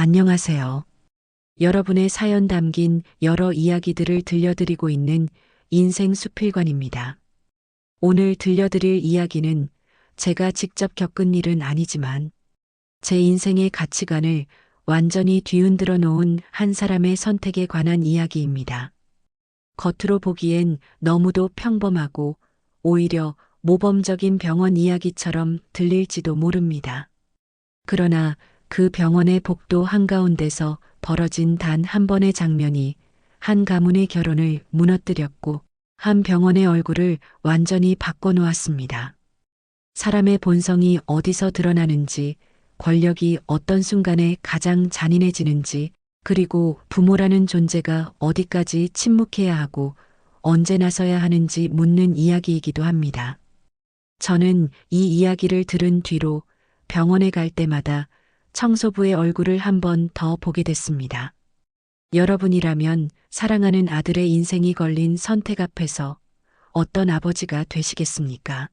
안녕하세요. 여러분의 사연 담긴 여러 이야기들을 들려드리고 있는 인생 수필관입니다. 오늘 들려드릴 이야기는 제가 직접 겪은 일은 아니지만 제 인생의 가치관을 완전히 뒤흔들어 놓은 한 사람의 선택에 관한 이야기입니다. 겉으로 보기엔 너무도 평범하고 오히려 모범적인 병원 이야기처럼 들릴지도 모릅니다. 그러나 그 병원의 복도 한가운데서 벌어진 단 한 번의 장면이 한 가문의 결혼을 무너뜨렸고 한 병원의 얼굴을 완전히 바꿔놓았습니다. 사람의 본성이 어디서 드러나는지, 권력이 어떤 순간에 가장 잔인해지는지, 그리고 부모라는 존재가 어디까지 침묵해야 하고 언제 나서야 하는지 묻는 이야기이기도 합니다. 저는 이 이야기를 들은 뒤로 병원에 갈 때마다 청소부의 얼굴을 한 번 더 보게 됐습니다. 여러분이라면 사랑하는 아들의 인생이 걸린 선택 앞에서 어떤 아버지가 되시겠습니까?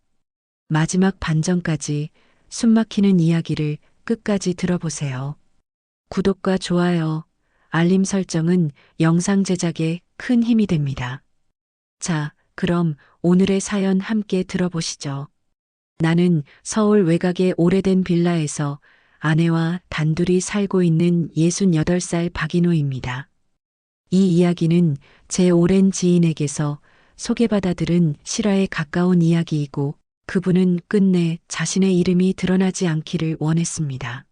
마지막 반전까지 숨막히는 이야기를 끝까지 들어보세요. 구독과 좋아요, 알림 설정은 영상 제작에 큰 힘이 됩니다. 자, 그럼 오늘의 사연 함께 들어보시죠. 나는 서울 외곽의 오래된 빌라에서 아내와 단둘이 살고 있는 68살 박인호입니다. 이 이야기는 제 오랜 지인에게서 소개받아 들은 실화에 가까운 이야기이고 그분은 끝내 자신의 이름이 드러나지 않기를 원했습니다.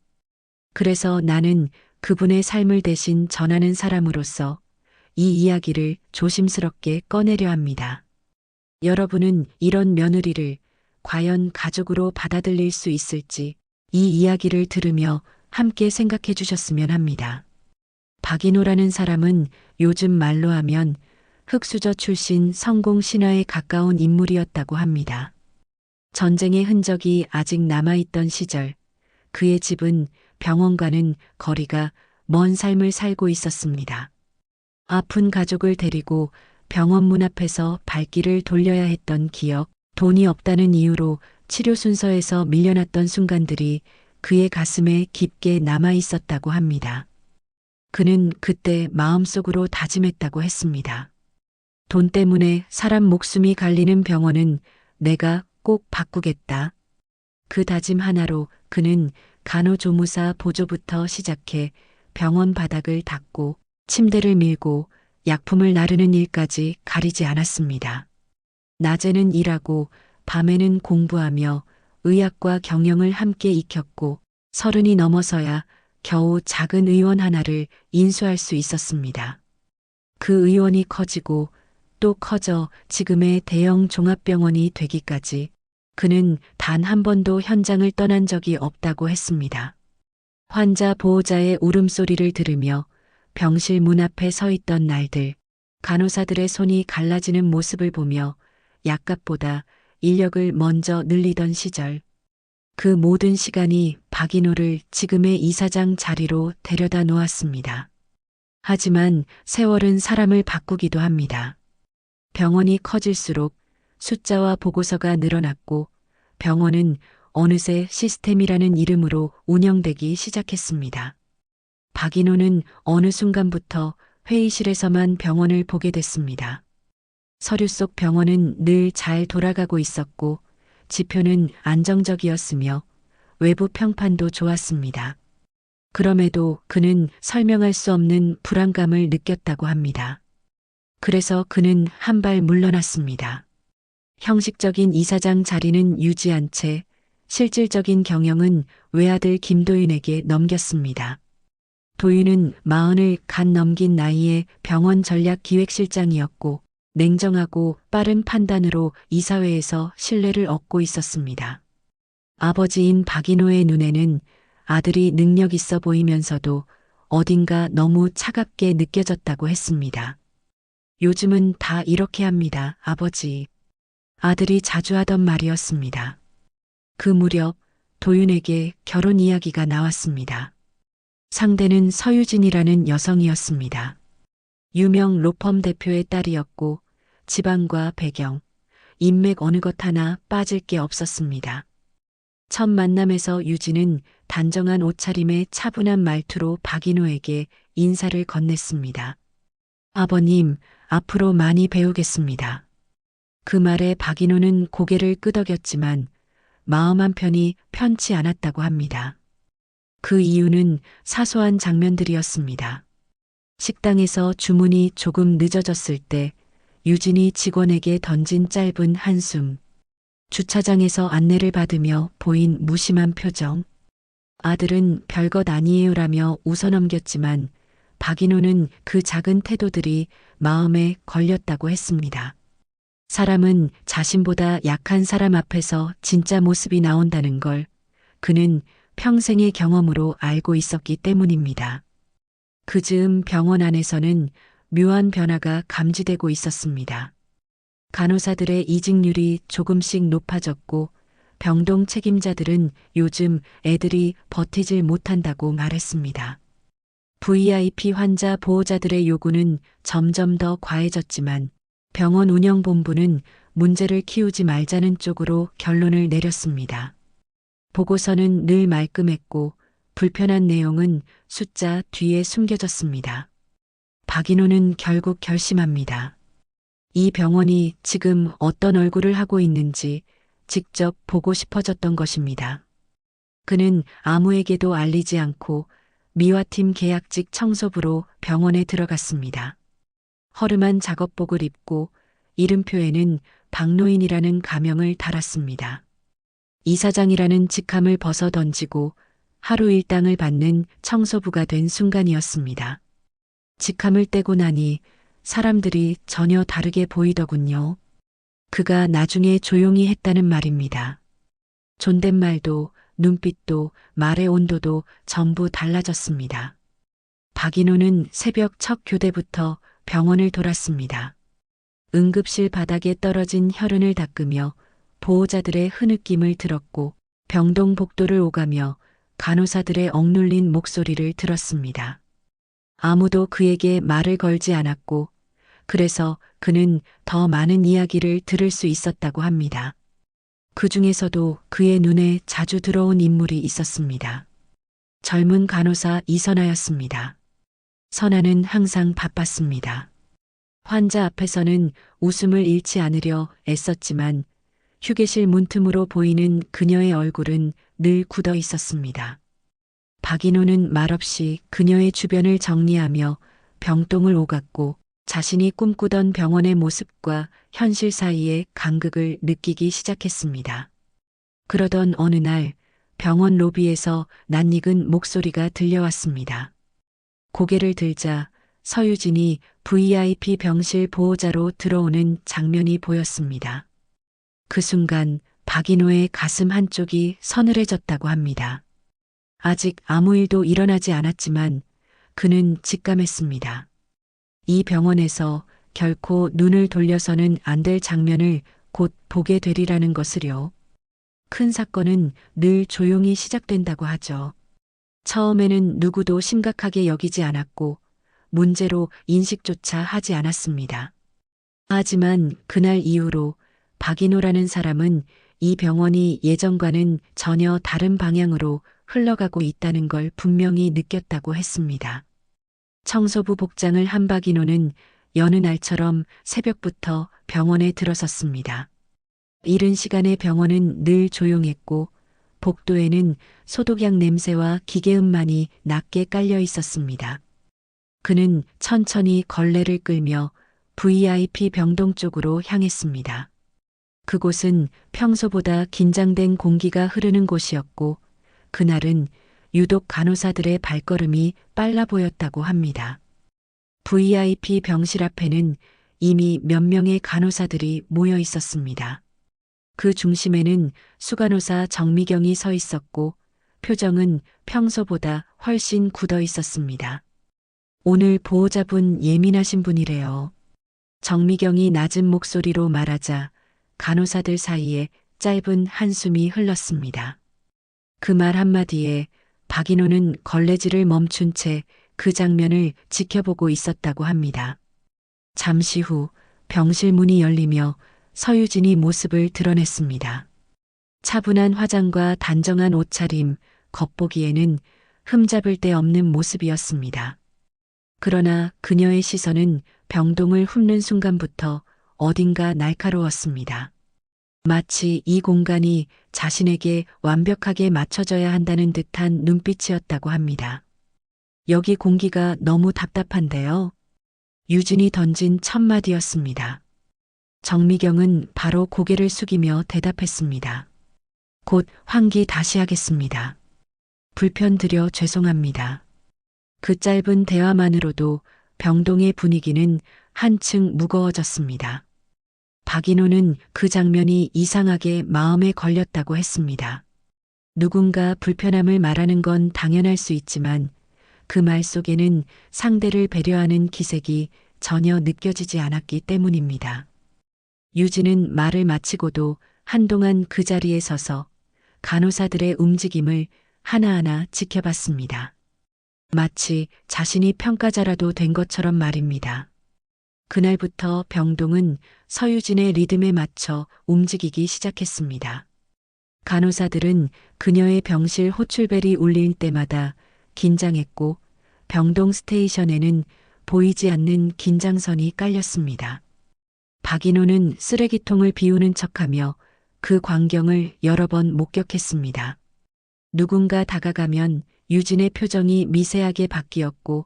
그래서 나는 그분의 삶을 대신 전하는 사람으로서 이 이야기를 조심스럽게 꺼내려 합니다. 여러분은 이런 며느리를 과연 가족으로 받아들일 수 있을지 이 이야기를 들으며 함께 생각해 주셨으면 합니다. 박인호라는 사람은 요즘 말로 하면 흑수저 출신 성공 신화에 가까운 인물이었다고 합니다. 전쟁의 흔적이 아직 남아있던 시절, 그의 집은 병원과는 거리가 먼 삶을 살고 있었습니다. 아픈 가족을 데리고 병원 문 앞에서 발길을 돌려야 했던 기억, 돈이 없다는 이유로 치료 순서에서 밀려났던 순간들이 그의 가슴에 깊게 남아 있었다고 합니다. 그는 그때 마음속으로 다짐했다고 했습니다. 돈 때문에 사람 목숨이 갈리는 병원은 내가 꼭 바꾸겠다. 그 다짐 하나로 그는 간호조무사 보조부터 시작해 병원 바닥을 닦고 침대를 밀고 약품을 나르는 일까지 가리지 않았습니다. 낮에는 일하고 밤에는 공부하며 의학과 경영을 함께 익혔고 30이 넘어서야 겨우 작은 의원 하나를 인수할 수 있었습니다. 그 의원이 커지고 또 커져 지금의 대형 종합병원이 되기까지 그는 단 한 번도 현장을 떠난 적이 없다고 했습니다. 환자 보호자의 울음소리를 들으며 병실 문 앞에 서 있던 날들, 간호사들의 손이 갈라지는 모습을 보며 약값보다 인력을 먼저 늘리던 시절, 그 모든 시간이 박인호를 지금의 이사장 자리로 데려다 놓았습니다. 하지만 세월은 사람을 바꾸기도 합니다. 병원이 커질수록 숫자와 보고서가 늘어났고 병원은 어느새 시스템이라는 이름으로 운영되기 시작했습니다. 박인호는 어느 순간부터 회의실에서만 병원을 보게 됐습니다. 서류 속 병원은 늘 잘 돌아가고 있었고 지표는 안정적이었으며 외부 평판도 좋았습니다. 그럼에도 그는 설명할 수 없는 불안감을 느꼈다고 합니다. 그래서 그는 한 발 물러났습니다. 형식적인 이사장 자리는 유지한 채 실질적인 경영은 외아들 김도윤에게 넘겼습니다. 도윤은 40을 갓 넘긴 나이에 병원 전략기획실장이었고 냉정하고 빠른 판단으로 이사회에서 신뢰를 얻고 있었습니다. 아버지인 박인호의 눈에는 아들이 능력 있어 보이면서도 어딘가 너무 차갑게 느껴졌다고 했습니다. 요즘은 다 이렇게 합니다, 아버지. 아들이 자주 하던 말이었습니다. 그 무렵 도윤에게 결혼 이야기가 나왔습니다. 상대는 서유진이라는 여성이었습니다. 유명 로펌 대표의 딸이었고 지방과 배경, 인맥 어느 것 하나 빠질 게 없었습니다. 첫 만남에서 유진은 단정한 옷차림에 차분한 말투로 박인호에게 인사를 건넸습니다. 아버님, 앞으로 많이 배우겠습니다. 그 말에 박인호는 고개를 끄덕였지만 마음 한편이 편치 않았다고 합니다. 그 이유는 사소한 장면들이었습니다. 식당에서 주문이 조금 늦어졌을 때 유진이 직원에게 던진 짧은 한숨, 주차장에서 안내를 받으며 보인 무심한 표정. 아들은 별것 아니에요라며 웃어넘겼지만 박인호는 그 작은 태도들이 마음에 걸렸다고 했습니다. 사람은 자신보다 약한 사람 앞에서 진짜 모습이 나온다는 걸 그는 평생의 경험으로 알고 있었기 때문입니다. 그 즈음 병원 안에서는 묘한 변화가 감지되고 있었습니다. 간호사들의 이직률이 조금씩 높아졌고 병동 책임자들은 요즘 애들이 버티질 못한다고 말했습니다. VIP 환자 보호자들의 요구는 점점 더 과해졌지만 병원 운영본부는 문제를 키우지 말자는 쪽으로 결론을 내렸습니다. 보고서는 늘 말끔했고 불편한 내용은 숫자 뒤에 숨겨졌습니다. 박인호는 결국 결심합니다. 이 병원이 지금 어떤 얼굴을 하고 있는지 직접 보고 싶어졌던 것입니다. 그는 아무에게도 알리지 않고 미화팀 계약직 청소부로 병원에 들어갔습니다. 허름한 작업복을 입고 이름표에는 박노인이라는 가명을 달았습니다. 이사장이라는 직함을 벗어 던지고 하루 일당을 받는 청소부가 된 순간이었습니다. 직함을 떼고 나니 사람들이 전혀 다르게 보이더군요. 그가 나중에 조용히 했다는 말입니다. 존댓말도 눈빛도 말의 온도도 전부 달라졌습니다. 박인호는 새벽 첫 교대부터 병원을 돌았습니다. 응급실 바닥에 떨어진 혈흔을 닦으며 보호자들의 흐느낌을 들었고 병동 복도를 오가며 간호사들의 억눌린 목소리를 들었습니다. 아무도 그에게 말을 걸지 않았고 그래서 그는 더 많은 이야기를 들을 수 있었다고 합니다. 그 중에서도 그의 눈에 자주 들어온 인물이 있었습니다. 젊은 간호사 이선아였습니다. 선아는 항상 바빴습니다. 환자 앞에서는 웃음을 잃지 않으려 애썼지만 휴게실 문틈으로 보이는 그녀의 얼굴은 늘 굳어 있었습니다. 박인호는 말없이 그녀의 주변을 정리하며 병동을 오갔고 자신이 꿈꾸던 병원의 모습과 현실 사이의 간극을 느끼기 시작했습니다. 그러던 어느 날 병원 로비에서 낯익은 목소리가 들려왔습니다. 고개를 들자 서유진이 VIP 병실 보호자로 들어오는 장면이 보였습니다. 그 순간 박인호의 가슴 한쪽이 서늘해졌다고 합니다. 아직 아무 일도 일어나지 않았지만 그는 직감했습니다. 이 병원에서 결코 눈을 돌려서는 안 될 장면을 곧 보게 되리라는 것을요. 큰 사건은 늘 조용히 시작된다고 하죠. 처음에는 누구도 심각하게 여기지 않았고 문제로 인식조차 하지 않았습니다. 하지만 그날 이후로 박인호라는 사람은 이 병원이 예전과는 전혀 다른 방향으로 흘러가고 있다는 걸 분명히 느꼈다고 했습니다. 청소부 복장을 한 박인호는 여느 날처럼 새벽부터 병원에 들어섰습니다. 이른 시간에 병원은 늘 조용했고 복도에는 소독약 냄새와 기계음만이 낮게 깔려 있었습니다. 그는 천천히 걸레를 끌며 VIP 병동 쪽으로 향했습니다. 그곳은 평소보다 긴장된 공기가 흐르는 곳이었고 그날은 유독 간호사들의 발걸음이 빨라 보였다고 합니다. VIP 병실 앞에는 이미 몇 명의 간호사들이 모여 있었습니다. 그 중심에는 수간호사 정미경이 서 있었고 표정은 평소보다 훨씬 굳어 있었습니다. 오늘 보호자분 예민하신 분이래요. 정미경이 낮은 목소리로 말하자 간호사들 사이에 짧은 한숨이 흘렀습니다. 그 말 한마디에 박인호는 걸레질을 멈춘 채 그 장면을 지켜보고 있었다고 합니다. 잠시 후 병실 문이 열리며 서유진이 모습을 드러냈습니다. 차분한 화장과 단정한 옷차림, 겉보기에는 흠잡을 데 없는 모습이었습니다. 그러나 그녀의 시선은 병동을 훑는 순간부터 어딘가 날카로웠습니다. 마치 이 공간이 자신에게 완벽하게 맞춰져야 한다는 듯한 눈빛이었다고 합니다. 여기 공기가 너무 답답한데요. 유진이 던진 첫 마디였습니다. 정미경은 바로 고개를 숙이며 대답했습니다. 곧 환기 다시 하겠습니다. 불편드려 죄송합니다. 그 짧은 대화만으로도 병동의 분위기는 한층 무거워졌습니다. 박인호는 그 장면이 이상하게 마음에 걸렸다고 했습니다. 누군가 불편함을 말하는 건 당연할 수 있지만 그 말 속에는 상대를 배려하는 기색이 전혀 느껴지지 않았기 때문입니다. 유진은 말을 마치고도 한동안 그 자리에 서서 간호사들의 움직임을 하나하나 지켜봤습니다. 마치 자신이 평가자라도 된 것처럼 말입니다. 그날부터 병동은 서유진의 리듬에 맞춰 움직이기 시작했습니다. 간호사들은 그녀의 병실 호출벨이 울릴 때마다 긴장했고 병동 스테이션에는 보이지 않는 긴장선이 깔렸습니다. 박인호는 쓰레기통을 비우는 척하며 그 광경을 여러 번 목격했습니다. 누군가 다가가면 유진의 표정이 미세하게 바뀌었고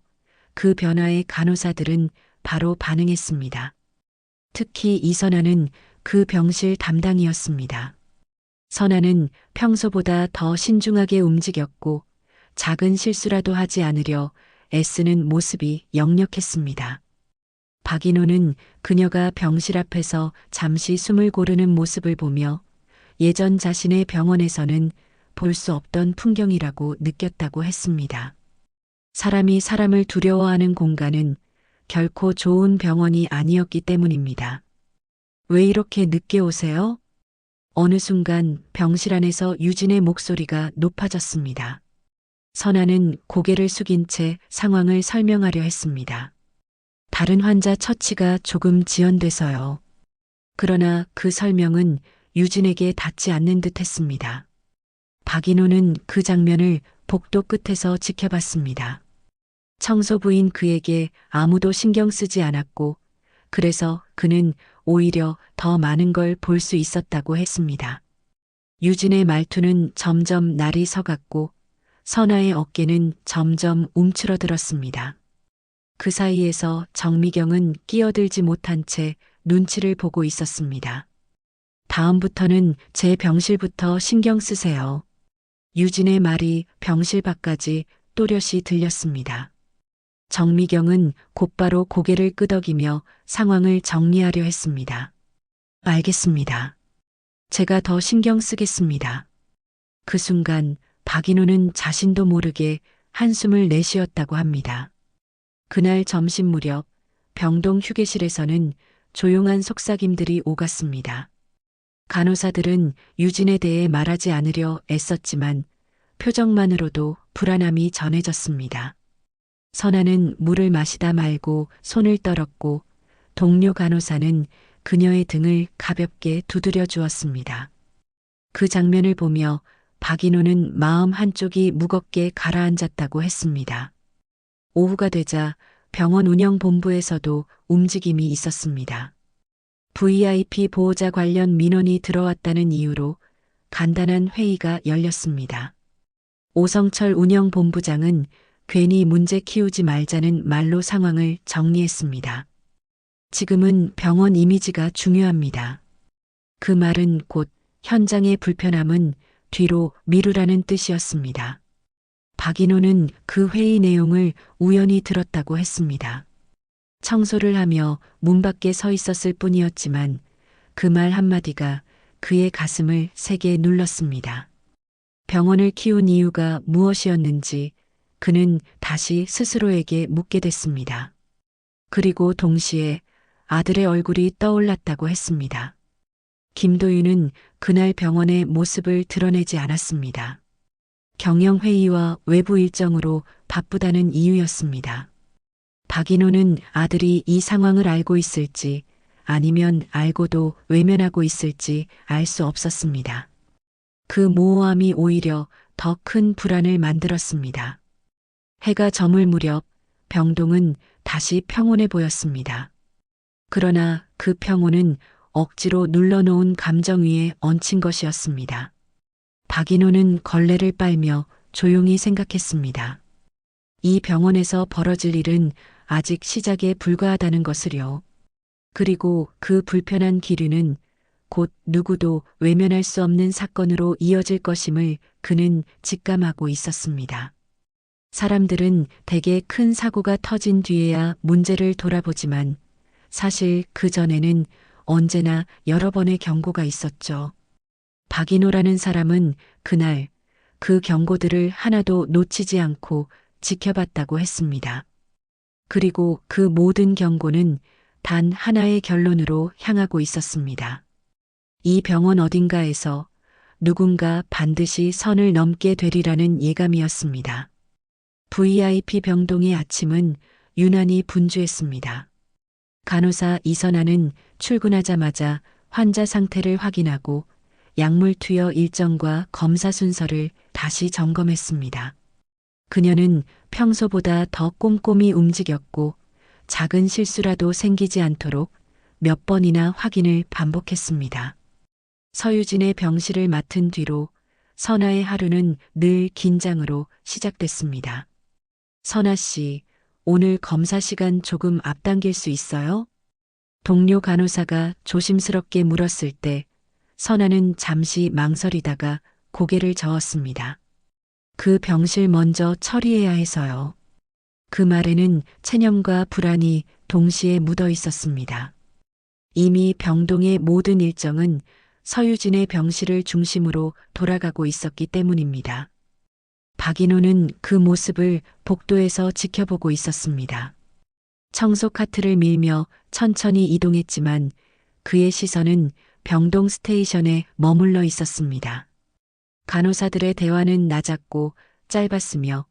그 변화에 간호사들은 바로 반응했습니다. 특히 이선아는 그 병실 담당이었습니다. 선아는 평소보다 더 신중하게 움직였고 작은 실수라도 하지 않으려 애쓰는 모습이 역력했습니다. 박인호는 그녀가 병실 앞에서 잠시 숨을 고르는 모습을 보며 예전 자신의 병원에서는 볼 수 없던 풍경이라고 느꼈다고 했습니다. 사람이 사람을 두려워하는 공간은 결코 좋은 병원이 아니었기 때문입니다. 왜 이렇게 늦게 오세요? 어느 순간 병실 안에서 유진의 목소리가 높아졌습니다. 선아는 고개를 숙인 채 상황을 설명하려 했습니다. 다른 환자 처치가 조금 지연돼서요. 그러나 그 설명은 유진에게 닿지 않는 듯 했습니다. 박인호는 그 장면을 복도 끝에서 지켜봤습니다. 청소부인 그에게 아무도 신경 쓰지 않았고 그래서 그는 오히려 더 많은 걸 볼 수 있었다고 했습니다. 유진의 말투는 점점 날이 서갔고 선아의 어깨는 점점 움츠러들었습니다. 그 사이에서 정미경은 끼어들지 못한 채 눈치를 보고 있었습니다. 다음부터는 제 병실부터 신경 쓰세요. 유진의 말이 병실 밖까지 또렷이 들렸습니다. 정미경은 곧바로 고개를 끄덕이며 상황을 정리하려 했습니다. 알겠습니다. 제가 더 신경 쓰겠습니다. 그 순간 박인호는 자신도 모르게 한숨을 내쉬었다고 합니다. 그날 점심 무렵 병동 휴게실에서는 조용한 속삭임들이 오갔습니다. 간호사들은 유진에 대해 말하지 않으려 애썼지만 표정만으로도 불안함이 전해졌습니다. 선아는 물을 마시다 말고 손을 떨었고 동료 간호사는 그녀의 등을 가볍게 두드려 주었습니다. 그 장면을 보며 박인호는 마음 한쪽이 무겁게 가라앉았다고 했습니다. 오후가 되자 병원 운영본부에서도 움직임이 있었습니다. VIP 보호자 관련 민원이 들어왔다는 이유로 간단한 회의가 열렸습니다. 오성철 운영본부장은 괜히 문제 키우지 말자는 말로 상황을 정리했습니다. 지금은 병원 이미지가 중요합니다. 그 말은 곧 현장의 불편함은 뒤로 미루라는 뜻이었습니다. 박인호는 그 회의 내용을 우연히 들었다고 했습니다. 청소를 하며 문 밖에 서 있었을 뿐이었지만 그 말 한마디가 그의 가슴을 세게 눌렀습니다. 병원을 키운 이유가 무엇이었는지 그는 다시 스스로에게 묻게 됐습니다. 그리고 동시에 아들의 얼굴이 떠올랐다고 했습니다. 김도윤은 그날 병원의 모습을 드러내지 않았습니다. 경영회의와 외부 일정으로 바쁘다는 이유였습니다. 박인호는 아들이 이 상황을 알고 있을지 아니면 알고도 외면하고 있을지 알 수 없었습니다. 그 모호함이 오히려 더 큰 불안을 만들었습니다. 해가 저물 무렵 병동은 다시 평온해 보였습니다. 그러나 그 평온은 억지로 눌러놓은 감정 위에 얹힌 것이었습니다. 박인호는 걸레를 빨며 조용히 생각했습니다. 이 병원에서 벌어질 일은 아직 시작에 불과하다는 것을요. 그리고 그 불편한 기류는 곧 누구도 외면할 수 없는 사건으로 이어질 것임을 그는 직감하고 있었습니다. 사람들은 대개 큰 사고가 터진 뒤에야 문제를 돌아보지만 사실 그 전에는 언제나 여러 번의 경고가 있었죠. 박인호라는 사람은 그날 그 경고들을 하나도 놓치지 않고 지켜봤다고 했습니다. 그리고 그 모든 경고는 단 하나의 결론으로 향하고 있었습니다. 이 병원 어딘가에서 누군가 반드시 선을 넘게 되리라는 예감이었습니다. VIP 병동의 아침은 유난히 분주했습니다. 간호사 이선아는 출근하자마자 환자 상태를 확인하고 약물 투여 일정과 검사 순서를 다시 점검했습니다. 그녀는 평소보다 더 꼼꼼히 움직였고 작은 실수라도 생기지 않도록 몇 번이나 확인을 반복했습니다. 서유진의 병실을 맡은 뒤로 선아의 하루는 늘 긴장으로 시작됐습니다. 선아 씨, 오늘 검사 시간 조금 앞당길 수 있어요? 동료 간호사가 조심스럽게 물었을 때 선아는 잠시 망설이다가 고개를 저었습니다. 그 병실 먼저 처리해야 해서요. 그 말에는 체념과 불안이 동시에 묻어 있었습니다. 이미 병동의 모든 일정은 서유진의 병실을 중심으로 돌아가고 있었기 때문입니다. 박인호는 그 모습을 복도에서 지켜보고 있었습니다. 청소 카트를 밀며 천천히 이동했지만 그의 시선은 병동 스테이션에 머물러 있었습니다. 간호사들의 대화는 낮았고 짧았으며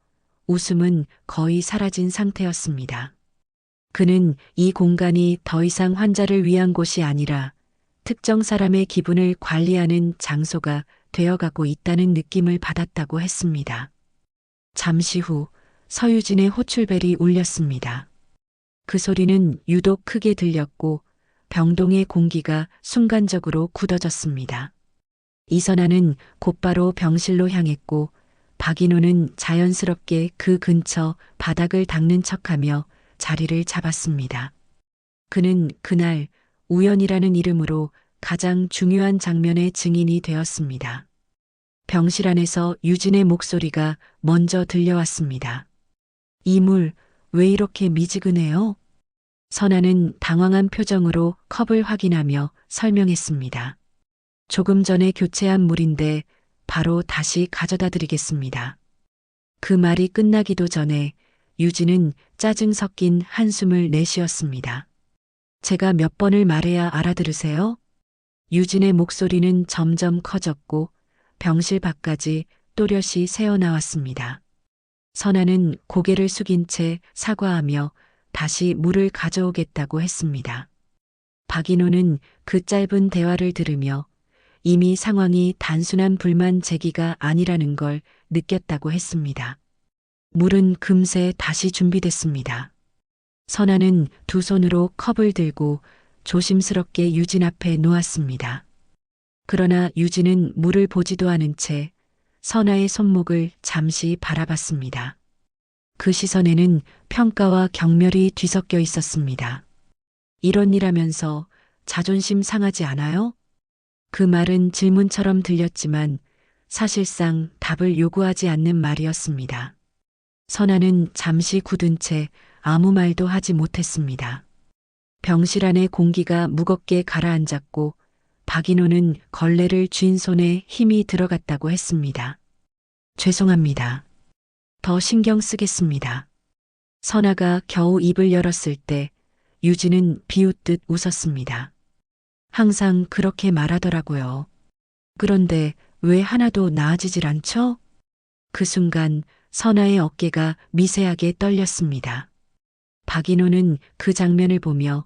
웃음은 거의 사라진 상태였습니다. 그는 이 공간이 더 이상 환자를 위한 곳이 아니라 특정 사람의 기분을 관리하는 장소가 되어가고 있다는 느낌을 받았다고 했습니다. 잠시 후 서유진의 호출벨이 울렸습니다. 그 소리는 유독 크게 들렸고 병동의 공기가 순간적으로 굳어졌습니다. 이선아는 곧바로 병실로 향했고 박인호는 자연스럽게 그 근처 바닥을 닦는 척하며 자리를 잡았습니다. 그는 그날 우연이라는 이름으로 가장 중요한 장면의 증인이 되었습니다. 병실 안에서 유진의 목소리가 먼저 들려왔습니다. 이 물 왜 이렇게 미지근해요? 선아는 당황한 표정으로 컵을 확인하며 설명했습니다. 조금 전에 교체한 물인데 바로 다시 가져다 드리겠습니다. 그 말이 끝나기도 전에 유진은 짜증 섞인 한숨을 내쉬었습니다. 제가 몇 번을 말해야 알아들으세요? 유진의 목소리는 점점 커졌고 병실 밖까지 또렷이 새어나왔습니다. 선아는 고개를 숙인 채 사과하며 다시 물을 가져오겠다고 했습니다. 박인호는 그 짧은 대화를 들으며 이미 상황이 단순한 불만 제기가 아니라는 걸 느꼈다고 했습니다. 물은 금세 다시 준비됐습니다. 선아는 두 손으로 컵을 들고 조심스럽게 유진 앞에 놓았습니다. 그러나 유진은 물을 보지도 않은 채 선아의 손목을 잠시 바라봤습니다. 그 시선에는 평가와 경멸이 뒤섞여 있었습니다. 이런 일하면서 자존심 상하지 않아요? 그 말은 질문처럼 들렸지만 사실상 답을 요구하지 않는 말이었습니다. 선아는 잠시 굳은 채 아무 말도 하지 못했습니다. 병실 안의 공기가 무겁게 가라앉았고 박인호는 걸레를 쥔 손에 힘이 들어갔다고 했습니다. 죄송합니다. 더 신경 쓰겠습니다. 선아가 겨우 입을 열었을 때 유진은 비웃듯 웃었습니다. 항상 그렇게 말하더라고요. 그런데 왜 하나도 나아지질 않죠? 그 순간 선아의 어깨가 미세하게 떨렸습니다. 박인호는 그 장면을 보며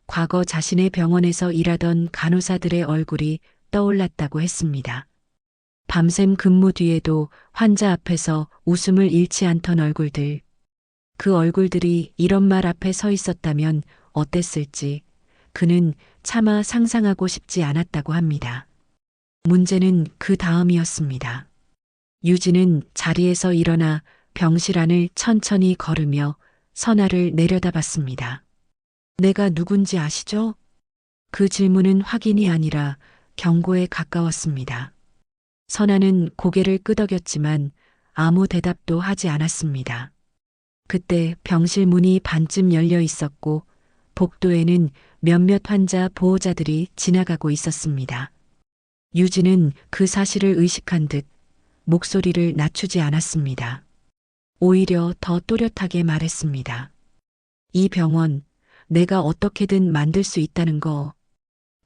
과거 자신의 병원에서 일하던 간호사들의 얼굴이 떠올랐다고 했습니다. 밤샘 근무 뒤에도 환자 앞에서 웃음을 잃지 않던 얼굴들. 그 얼굴들이 이런 말 앞에 서 있었다면 어땠을지 그는 차마 상상하고 싶지 않았다고 합니다. 문제는 그 다음이었습니다. 유진은 자리에서 일어나 병실 안을 천천히 걸으며 선아를 내려다봤습니다. 내가 누군지 아시죠? 그 질문은 확인이 아니라 경고에 가까웠습니다. 선아는 고개를 끄덕였지만 아무 대답도 하지 않았습니다. 그때 병실 문이 반쯤 열려 있었고 복도에는 몇몇 환자 보호자들이 지나가고 있었습니다. 유진은 그 사실을 의식한 듯 목소리를 낮추지 않았습니다. 오히려 더 또렷하게 말했습니다. 이 병원 내가 어떻게든 만들 수 있다는 거.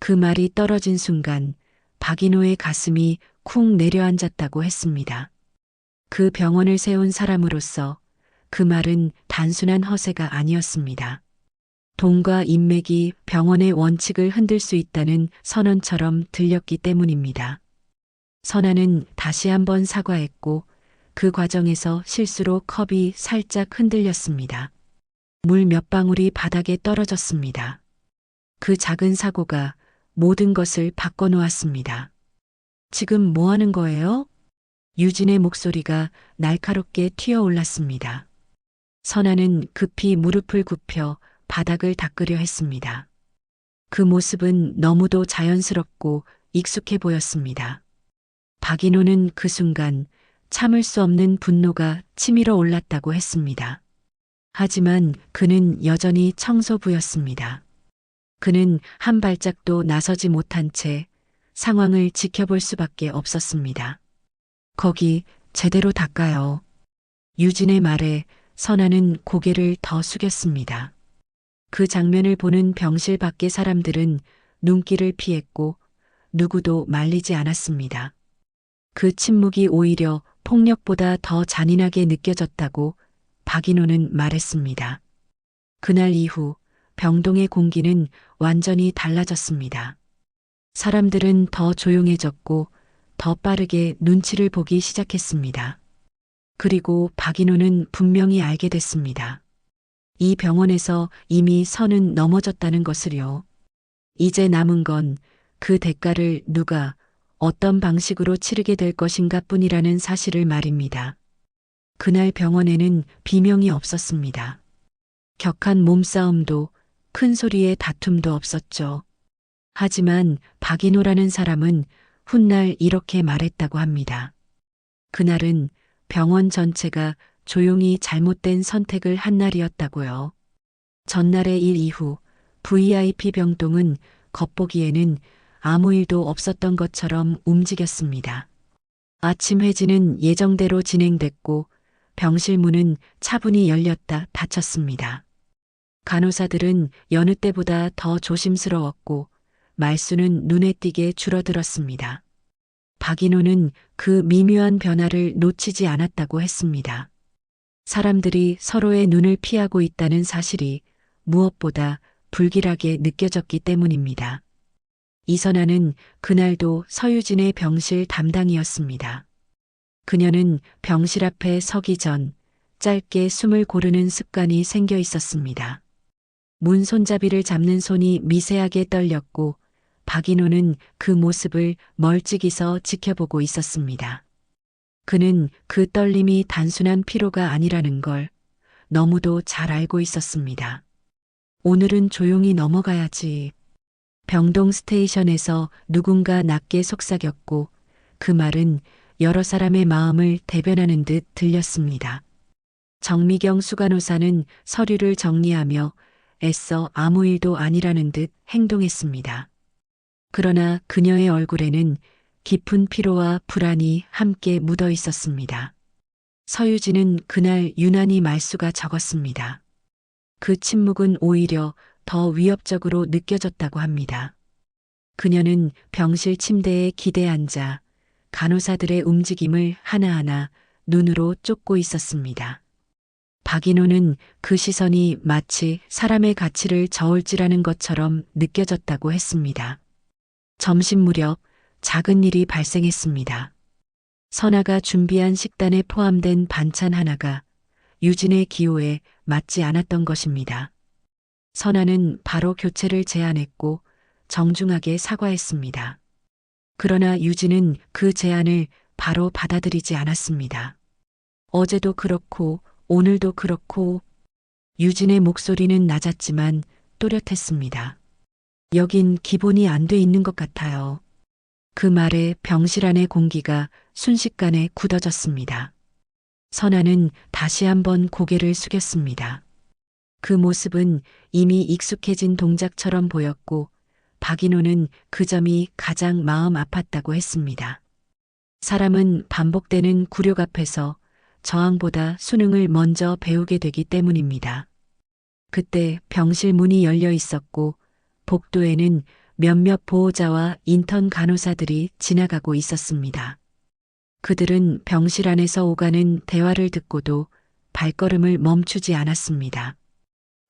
그 말이 떨어진 순간 박인호의 가슴이 쿵 내려앉았다고 했습니다. 그 병원을 세운 사람으로서 그 말은 단순한 허세가 아니었습니다. 돈과 인맥이 병원의 원칙을 흔들 수 있다는 선언처럼 들렸기 때문입니다. 선아는 다시 한번 사과했고 그 과정에서 실수로 컵이 살짝 흔들렸습니다. 물 몇 방울이 바닥에 떨어졌습니다. 그 작은 사고가 모든 것을 바꿔놓았습니다. 지금 뭐 하는 거예요? 유진의 목소리가 날카롭게 튀어올랐습니다. 선아는 급히 무릎을 굽혀 바닥을 닦으려 했습니다. 그 모습은 너무도 자연스럽고 익숙해 보였습니다. 박인호는 그 순간 참을 수 없는 분노가 치밀어 올랐다고 했습니다. 하지만 그는 여전히 청소부였습니다. 그는 한 발짝도 나서지 못한 채 상황을 지켜볼 수밖에 없었습니다. 거기 제대로 닦아요. 유진의 말에 선아는 고개를 더 숙였습니다. 그 장면을 보는 병실 밖의 사람들은 눈길을 피했고 누구도 말리지 않았습니다. 그 침묵이 오히려 폭력보다 더 잔인하게 느껴졌다고 박인호는 말했습니다. 그날 이후 병동의 공기는 완전히 달라졌습니다. 사람들은 더 조용해졌고 더 빠르게 눈치를 보기 시작했습니다. 그리고 박인호는 분명히 알게 됐습니다. 이 병원에서 이미 선은 넘어졌다는 것을요. 이제 남은 건 그 대가를 누가 어떤 방식으로 치르게 될 것인가 뿐이라는 사실을 말입니다. 그날 병원에는 비명이 없었습니다. 격한 몸싸움도 큰 소리의 다툼도 없었죠. 하지만 박인호라는 사람은 훗날 이렇게 말했다고 합니다. 그날은 병원 전체가 조용히 잘못된 선택을 한 날이었다고요. 전날의 일 이후 VIP 병동은 겉보기에는 아무 일도 없었던 것처럼 움직였습니다. 아침 회진은 예정대로 진행됐고 병실 문은 차분히 열렸다 닫혔습니다. 간호사들은 여느 때보다 더 조심스러웠고 말수는 눈에 띄게 줄어들었습니다. 박인호는 그 미묘한 변화를 놓치지 않았다고 했습니다. 사람들이 서로의 눈을 피하고 있다는 사실이 무엇보다 불길하게 느껴졌기 때문입니다. 이선아는 그날도 서유진의 병실 담당이었습니다. 그녀는 병실 앞에 서기 전 짧게 숨을 고르는 습관이 생겨 있었습니다. 문 손잡이를 잡는 손이 미세하게 떨렸고 박인호는 그 모습을 멀찍이서 지켜보고 있었습니다. 그는 그 떨림이 단순한 피로가 아니라는 걸 너무도 잘 알고 있었습니다. 오늘은 조용히 넘어가야지. 병동 스테이션에서 누군가 낮게 속삭였고 그 말은 여러 사람의 마음을 대변하는 듯 들렸습니다. 정미경 수간호사는 서류를 정리하며 애써 아무 일도 아니라는 듯 행동했습니다. 그러나 그녀의 얼굴에는 깊은 피로와 불안이 함께 묻어 있었습니다. 서유진은 그날 유난히 말수가 적었습니다. 그 침묵은 오히려 더 위협적으로 느껴졌다고 합니다. 그녀는 병실 침대에 기대 앉아 간호사들의 움직임을 하나하나 눈으로 쫓고 있었습니다. 박인호는 그 시선이 마치 사람의 가치를 저울질하는 것처럼 느껴졌다고 했습니다. 점심 무렵 작은 일이 발생했습니다. 선아가 준비한 식단에 포함된 반찬 하나가 유진의 기호에 맞지 않았던 것입니다. 선아는 바로 교체를 제안했고 정중하게 사과했습니다. 그러나 유진은 그 제안을 바로 받아들이지 않았습니다. 어제도 그렇고 오늘도 그렇고 유진의 목소리는 낮았지만 또렷했습니다. 여긴 기본이 안 돼 있는 것 같아요. 그 말에 병실 안의 공기가 순식간에 굳어졌습니다. 선아는 다시 한번 고개를 숙였습니다. 그 모습은 이미 익숙해진 동작처럼 보였고 박인호는 그 점이 가장 마음 아팠다고 했습니다. 사람은 반복되는 굴욕 앞에서 저항보다 수능을 먼저 배우게 되기 때문입니다. 그때 병실 문이 열려 있었고 복도에는 몇몇 보호자와 인턴 간호사들이 지나가고 있었습니다. 그들은 병실 안에서 오가는 대화를 듣고도 발걸음을 멈추지 않았습니다.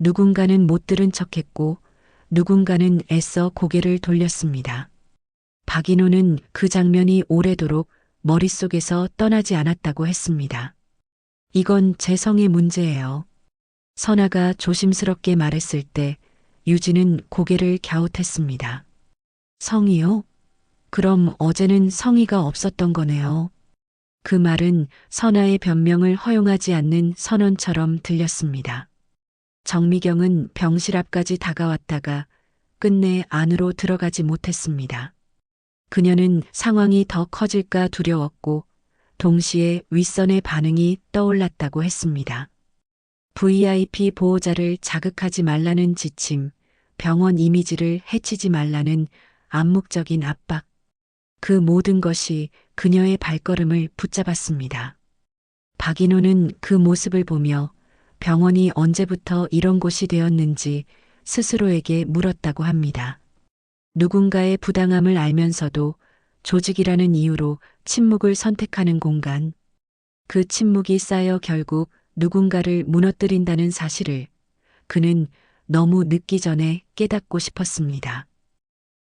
누군가는 못 들은 척했고 누군가는 애써 고개를 돌렸습니다. 박인호는 그 장면이 오래도록 머릿속에서 떠나지 않았다고 했습니다. 이건 제 성의 문제예요. 선아가 조심스럽게 말했을 때 유진은 고개를 갸웃했습니다. 성이요? 그럼 어제는 성의가 없었던 거네요. 그 말은 선아의 변명을 허용하지 않는 선언처럼 들렸습니다. 정미경은 병실 앞까지 다가왔다가 끝내 안으로 들어가지 못했습니다. 그녀는 상황이 더 커질까 두려웠고 동시에 윗선의 반응이 떠올랐다고 했습니다. VIP 보호자를 자극하지 말라는 지침, 병원 이미지를 해치지 말라는 암묵적인 압박. 그 모든 것이 그녀의 발걸음을 붙잡았습니다. 박인호는 그 모습을 보며 병원이 언제부터 이런 곳이 되었는지 스스로에게 물었다고 합니다. 누군가의 부당함을 알면서도 조직이라는 이유로 침묵을 선택하는 공간. 그 침묵이 쌓여 결국 누군가를 무너뜨린다는 사실을 그는 너무 늦기 전에 깨닫고 싶었습니다.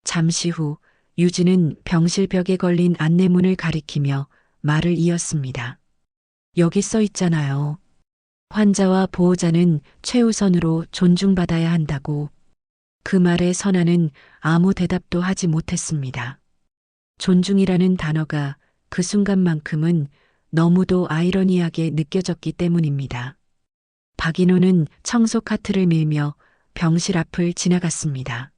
잠시 후 유진은 병실 벽에 걸린 안내문을 가리키며 말을 이었습니다. 여기 써 있잖아요. 환자와 보호자는 최우선으로 존중받아야 한다고. 그 말에 선아는 아무 대답도 하지 못했습니다. 존중이라는 단어가 그 순간만큼은 너무도 아이러니하게 느껴졌기 때문입니다. 박인호는 청소 카트를 밀며 병실 앞을 지나갔습니다.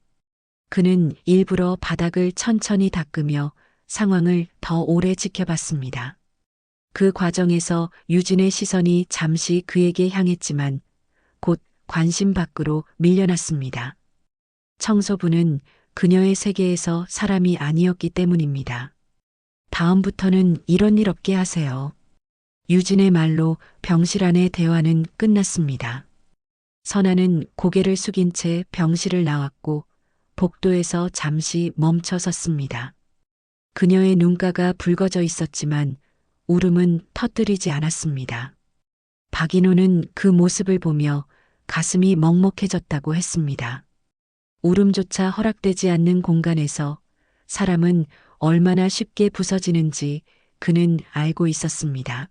그는 일부러 바닥을 천천히 닦으며 상황을 더 오래 지켜봤습니다. 그 과정에서 유진의 시선이 잠시 그에게 향했지만 곧 관심 밖으로 밀려났습니다. 청소부는 그녀의 세계에서 사람이 아니었기 때문입니다. 다음부터는 이런 일 없게 하세요. 유진의 말로 병실 안의 대화는 끝났습니다. 선아는 고개를 숙인 채 병실을 나왔고 복도에서 잠시 멈춰 섰습니다. 그녀의 눈가가 붉어져 있었지만 울음은 터뜨리지 않았습니다. 박인호는 그 모습을 보며 가슴이 먹먹해졌다고 했습니다. 울음조차 허락되지 않는 공간에서 사람은 얼마나 쉽게 부서지는지 그는 알고 있었습니다.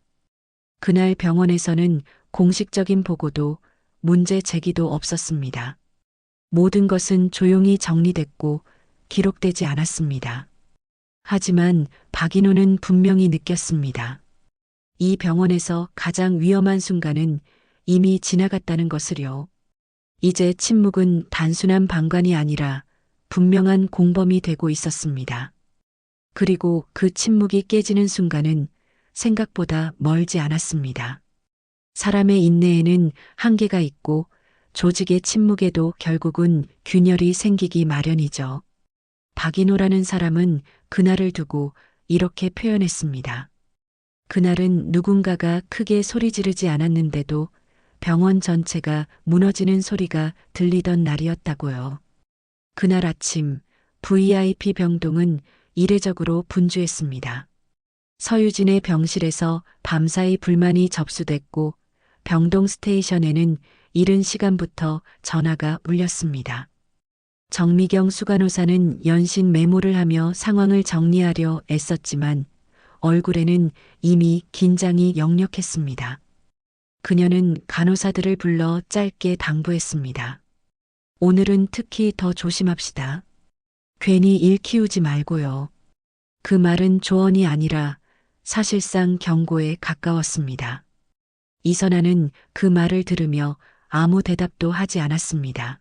그날 병원에서는 공식적인 보고도 문제 제기도 없었습니다. 모든 것은 조용히 정리됐고 기록되지 않았습니다. 하지만 박인호는 분명히 느꼈습니다. 이 병원에서 가장 위험한 순간은 이미 지나갔다는 것을요. 이제 침묵은 단순한 방관이 아니라 분명한 공범이 되고 있었습니다. 그리고 그 침묵이 깨지는 순간은 생각보다 멀지 않았습니다. 사람의 인내에는 한계가 있고 조직의 침묵에도 결국은 균열이 생기기 마련이죠. 박인호라는 사람은 그날을 두고 이렇게 표현했습니다. 그날은 누군가가 크게 소리 지르지 않았는데도 병원 전체가 무너지는 소리가 들리던 날이었다고요. 그날 아침 VIP 병동은 이례적으로 분주했습니다. 서유진의 병실에서 밤사이 불만이 접수됐고 병동 스테이션에는 이른 시간부터 전화가 울렸습니다. 정미경 수간호사는 연신 메모를 하며 상황을 정리하려 애썼지만 얼굴에는 이미 긴장이 역력했습니다. 그녀는 간호사들을 불러 짧게 당부했습니다. 오늘은 특히 더 조심합시다. 괜히 일 키우지 말고요. 그 말은 조언이 아니라 사실상 경고에 가까웠습니다. 이선아는 그 말을 들으며 아무 대답도 하지 않았습니다.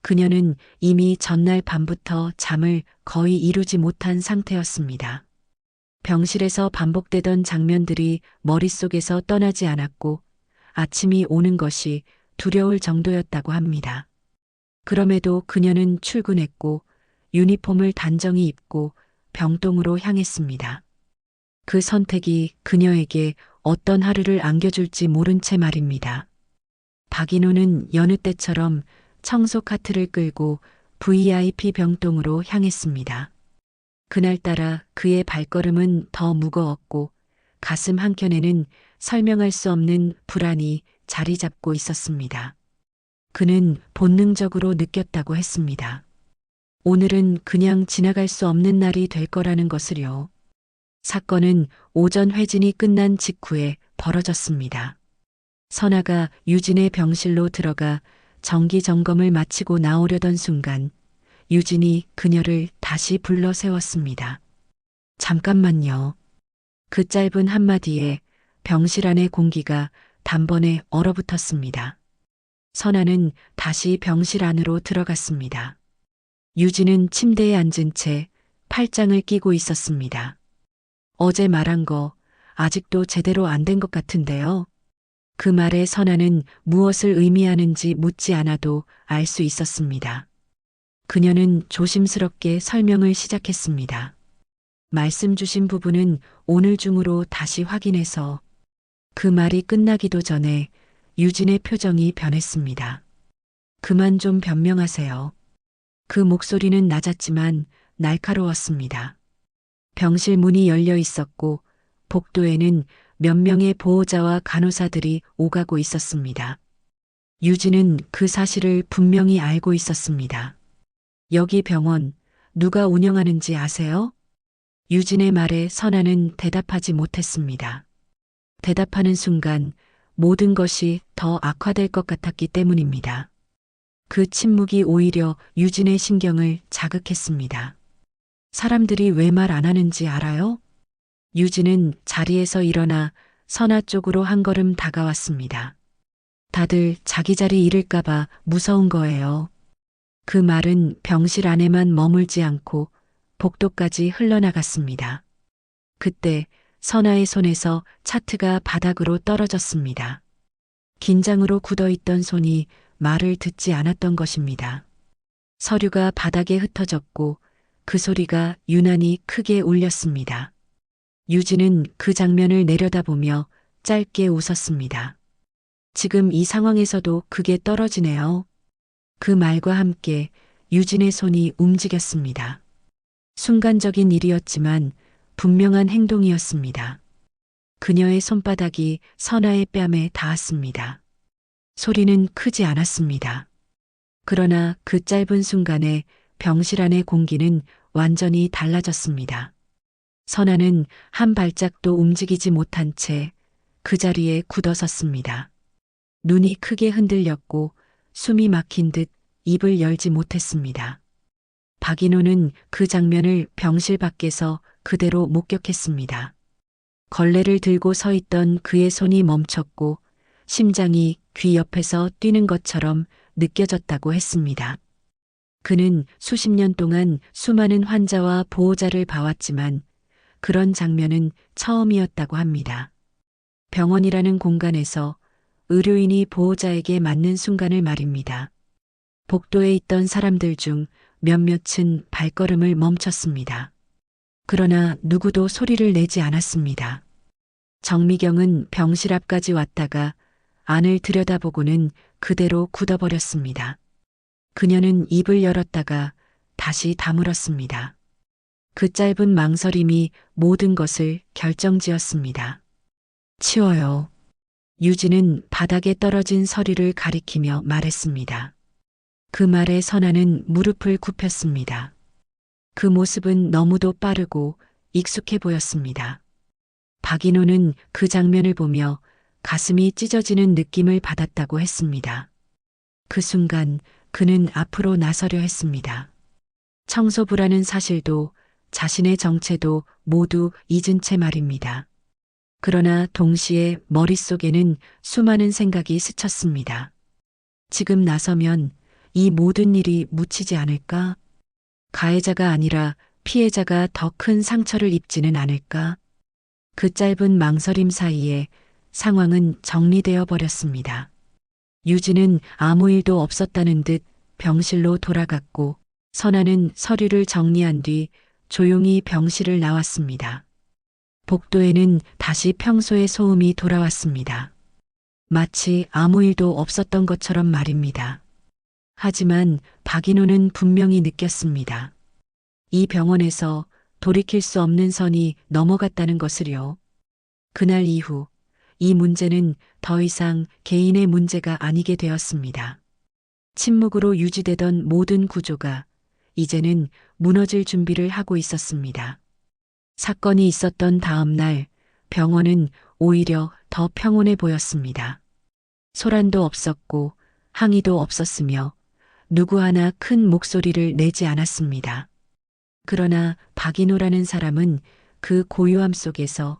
그녀는 이미 전날 밤부터 잠을 거의 이루지 못한 상태였습니다. 병실에서 반복되던 장면들이 머릿속에서 떠나지 않았고 아침이 오는 것이 두려울 정도였다고 합니다. 그럼에도 그녀는 출근했고 유니폼을 단정히 입고 병동으로 향했습니다. 그 선택이 그녀에게 어떤 하루를 안겨줄지 모른 채 말입니다. 박인호는 여느 때처럼 청소 카트를 끌고 VIP 병동으로 향했습니다. 그날따라 그의 발걸음은 더 무거웠고 가슴 한켠에는 설명할 수 없는 불안이 자리 잡고 있었습니다. 그는 본능적으로 느꼈다고 했습니다. 오늘은 그냥 지나갈 수 없는 날이 될 거라는 것을요. 사건은 오전 회진이 끝난 직후에 벌어졌습니다. 선아가 유진의 병실로 들어가 정기 점검을 마치고 나오려던 순간 유진이 그녀를 다시 불러 세웠습니다. 잠깐만요. 그 짧은 한마디에 병실 안의 공기가 단번에 얼어붙었습니다. 선아는 다시 병실 안으로 들어갔습니다. 유진은 침대에 앉은 채 팔짱을 끼고 있었습니다. 어제 말한 거 아직도 제대로 안 된 것 같은데요. 그 말에 선아는 무엇을 의미하는지 묻지 않아도 알 수 있었습니다. 그녀는 조심스럽게 설명을 시작했습니다. 말씀 주신 부분은 오늘 중으로 다시 확인해서. 그 말이 끝나기도 전에 유진의 표정이 변했습니다. 그만 좀 변명하세요. 그 목소리는 낮았지만 날카로웠습니다. 병실 문이 열려 있었고 복도에는 몇 명의 보호자와 간호사들이 오가고 있었습니다. 유진은 그 사실을 분명히 알고 있었습니다. 여기 병원 누가 운영하는지 아세요? 유진의 말에 선아는 대답하지 못했습니다. 대답하는 순간 모든 것이 더 악화될 것 같았기 때문입니다. 그 침묵이 오히려 유진의 신경을 자극했습니다. 사람들이 왜 말 안 하는지 알아요? 유진은 자리에서 일어나 선아 쪽으로 한 걸음 다가왔습니다. 다들 자기 자리 잃을까봐 무서운 거예요. 그 말은 병실 안에만 머물지 않고 복도까지 흘러나갔습니다. 그때 선아의 손에서 차트가 바닥으로 떨어졌습니다. 긴장으로 굳어있던 손이 말을 듣지 않았던 것입니다. 서류가 바닥에 흩어졌고 그 소리가 유난히 크게 울렸습니다. 유진은 그 장면을 내려다보며 짧게 웃었습니다. 지금 이 상황에서도 그게 떨어지네요. 그 말과 함께 유진의 손이 움직였습니다. 순간적인 일이었지만 분명한 행동이었습니다. 그녀의 손바닥이 선아의 뺨에 닿았습니다. 소리는 크지 않았습니다. 그러나 그 짧은 순간에 병실 안의 공기는 완전히 달라졌습니다. 선아는 한 발짝도 움직이지 못한 채 그 자리에 굳어섰습니다. 눈이 크게 흔들렸고 숨이 막힌 듯 입을 열지 못했습니다. 박인호는 그 장면을 병실 밖에서 그대로 목격했습니다. 걸레를 들고 서 있던 그의 손이 멈췄고 심장이 귀 옆에서 뛰는 것처럼 느껴졌다고 했습니다. 그는 수십 년 동안 수많은 환자와 보호자를 봐왔지만 그런 장면은 처음이었다고 합니다. 병원이라는 공간에서 의료인이 보호자에게 맞는 순간을 말입니다. 복도에 있던 사람들 중 몇몇은 발걸음을 멈췄습니다. 그러나 누구도 소리를 내지 않았습니다. 정미경은 병실 앞까지 왔다가 안을 들여다보고는 그대로 굳어버렸습니다. 그녀는 입을 열었다가 다시 다물었습니다. 그 짧은 망설임이 모든 것을 결정지었습니다. 치워요. 유진은 바닥에 떨어진 서리를 가리키며 말했습니다. 그 말에 선아는 무릎을 굽혔습니다. 그 모습은 너무도 빠르고 익숙해 보였습니다. 박인호는 그 장면을 보며 가슴이 찢어지는 느낌을 받았다고 했습니다. 그 순간 그는 앞으로 나서려 했습니다. 청소부라는 사실도 자신의 정체도 모두 잊은 채 말입니다. 그러나 동시에 머릿속에는 수많은 생각이 스쳤습니다. 지금 나서면 이 모든 일이 묻히지 않을까? 가해자가 아니라 피해자가 더 큰 상처를 입지는 않을까? 그 짧은 망설임 사이에 상황은 정리되어 버렸습니다. 유진은 아무 일도 없었다는 듯 병실로 돌아갔고 선아는 서류를 정리한 뒤 조용히 병실을 나왔습니다. 복도에는 다시 평소의 소음이 돌아왔습니다. 마치 아무 일도 없었던 것처럼 말입니다. 하지만 박인호는 분명히 느꼈습니다. 이 병원에서 돌이킬 수 없는 선이 넘어갔다는 것을요. 그날 이후 이 문제는 더 이상 개인의 문제가 아니게 되었습니다. 침묵으로 유지되던 모든 구조가 이제는 무너질 준비를 하고 있었습니다. 사건이 있었던 다음 날 병원은 오히려 더 평온해 보였습니다. 소란도 없었고 항의도 없었으며 누구 하나 큰 목소리를 내지 않았습니다. 그러나 박인호라는 사람은 그 고요함 속에서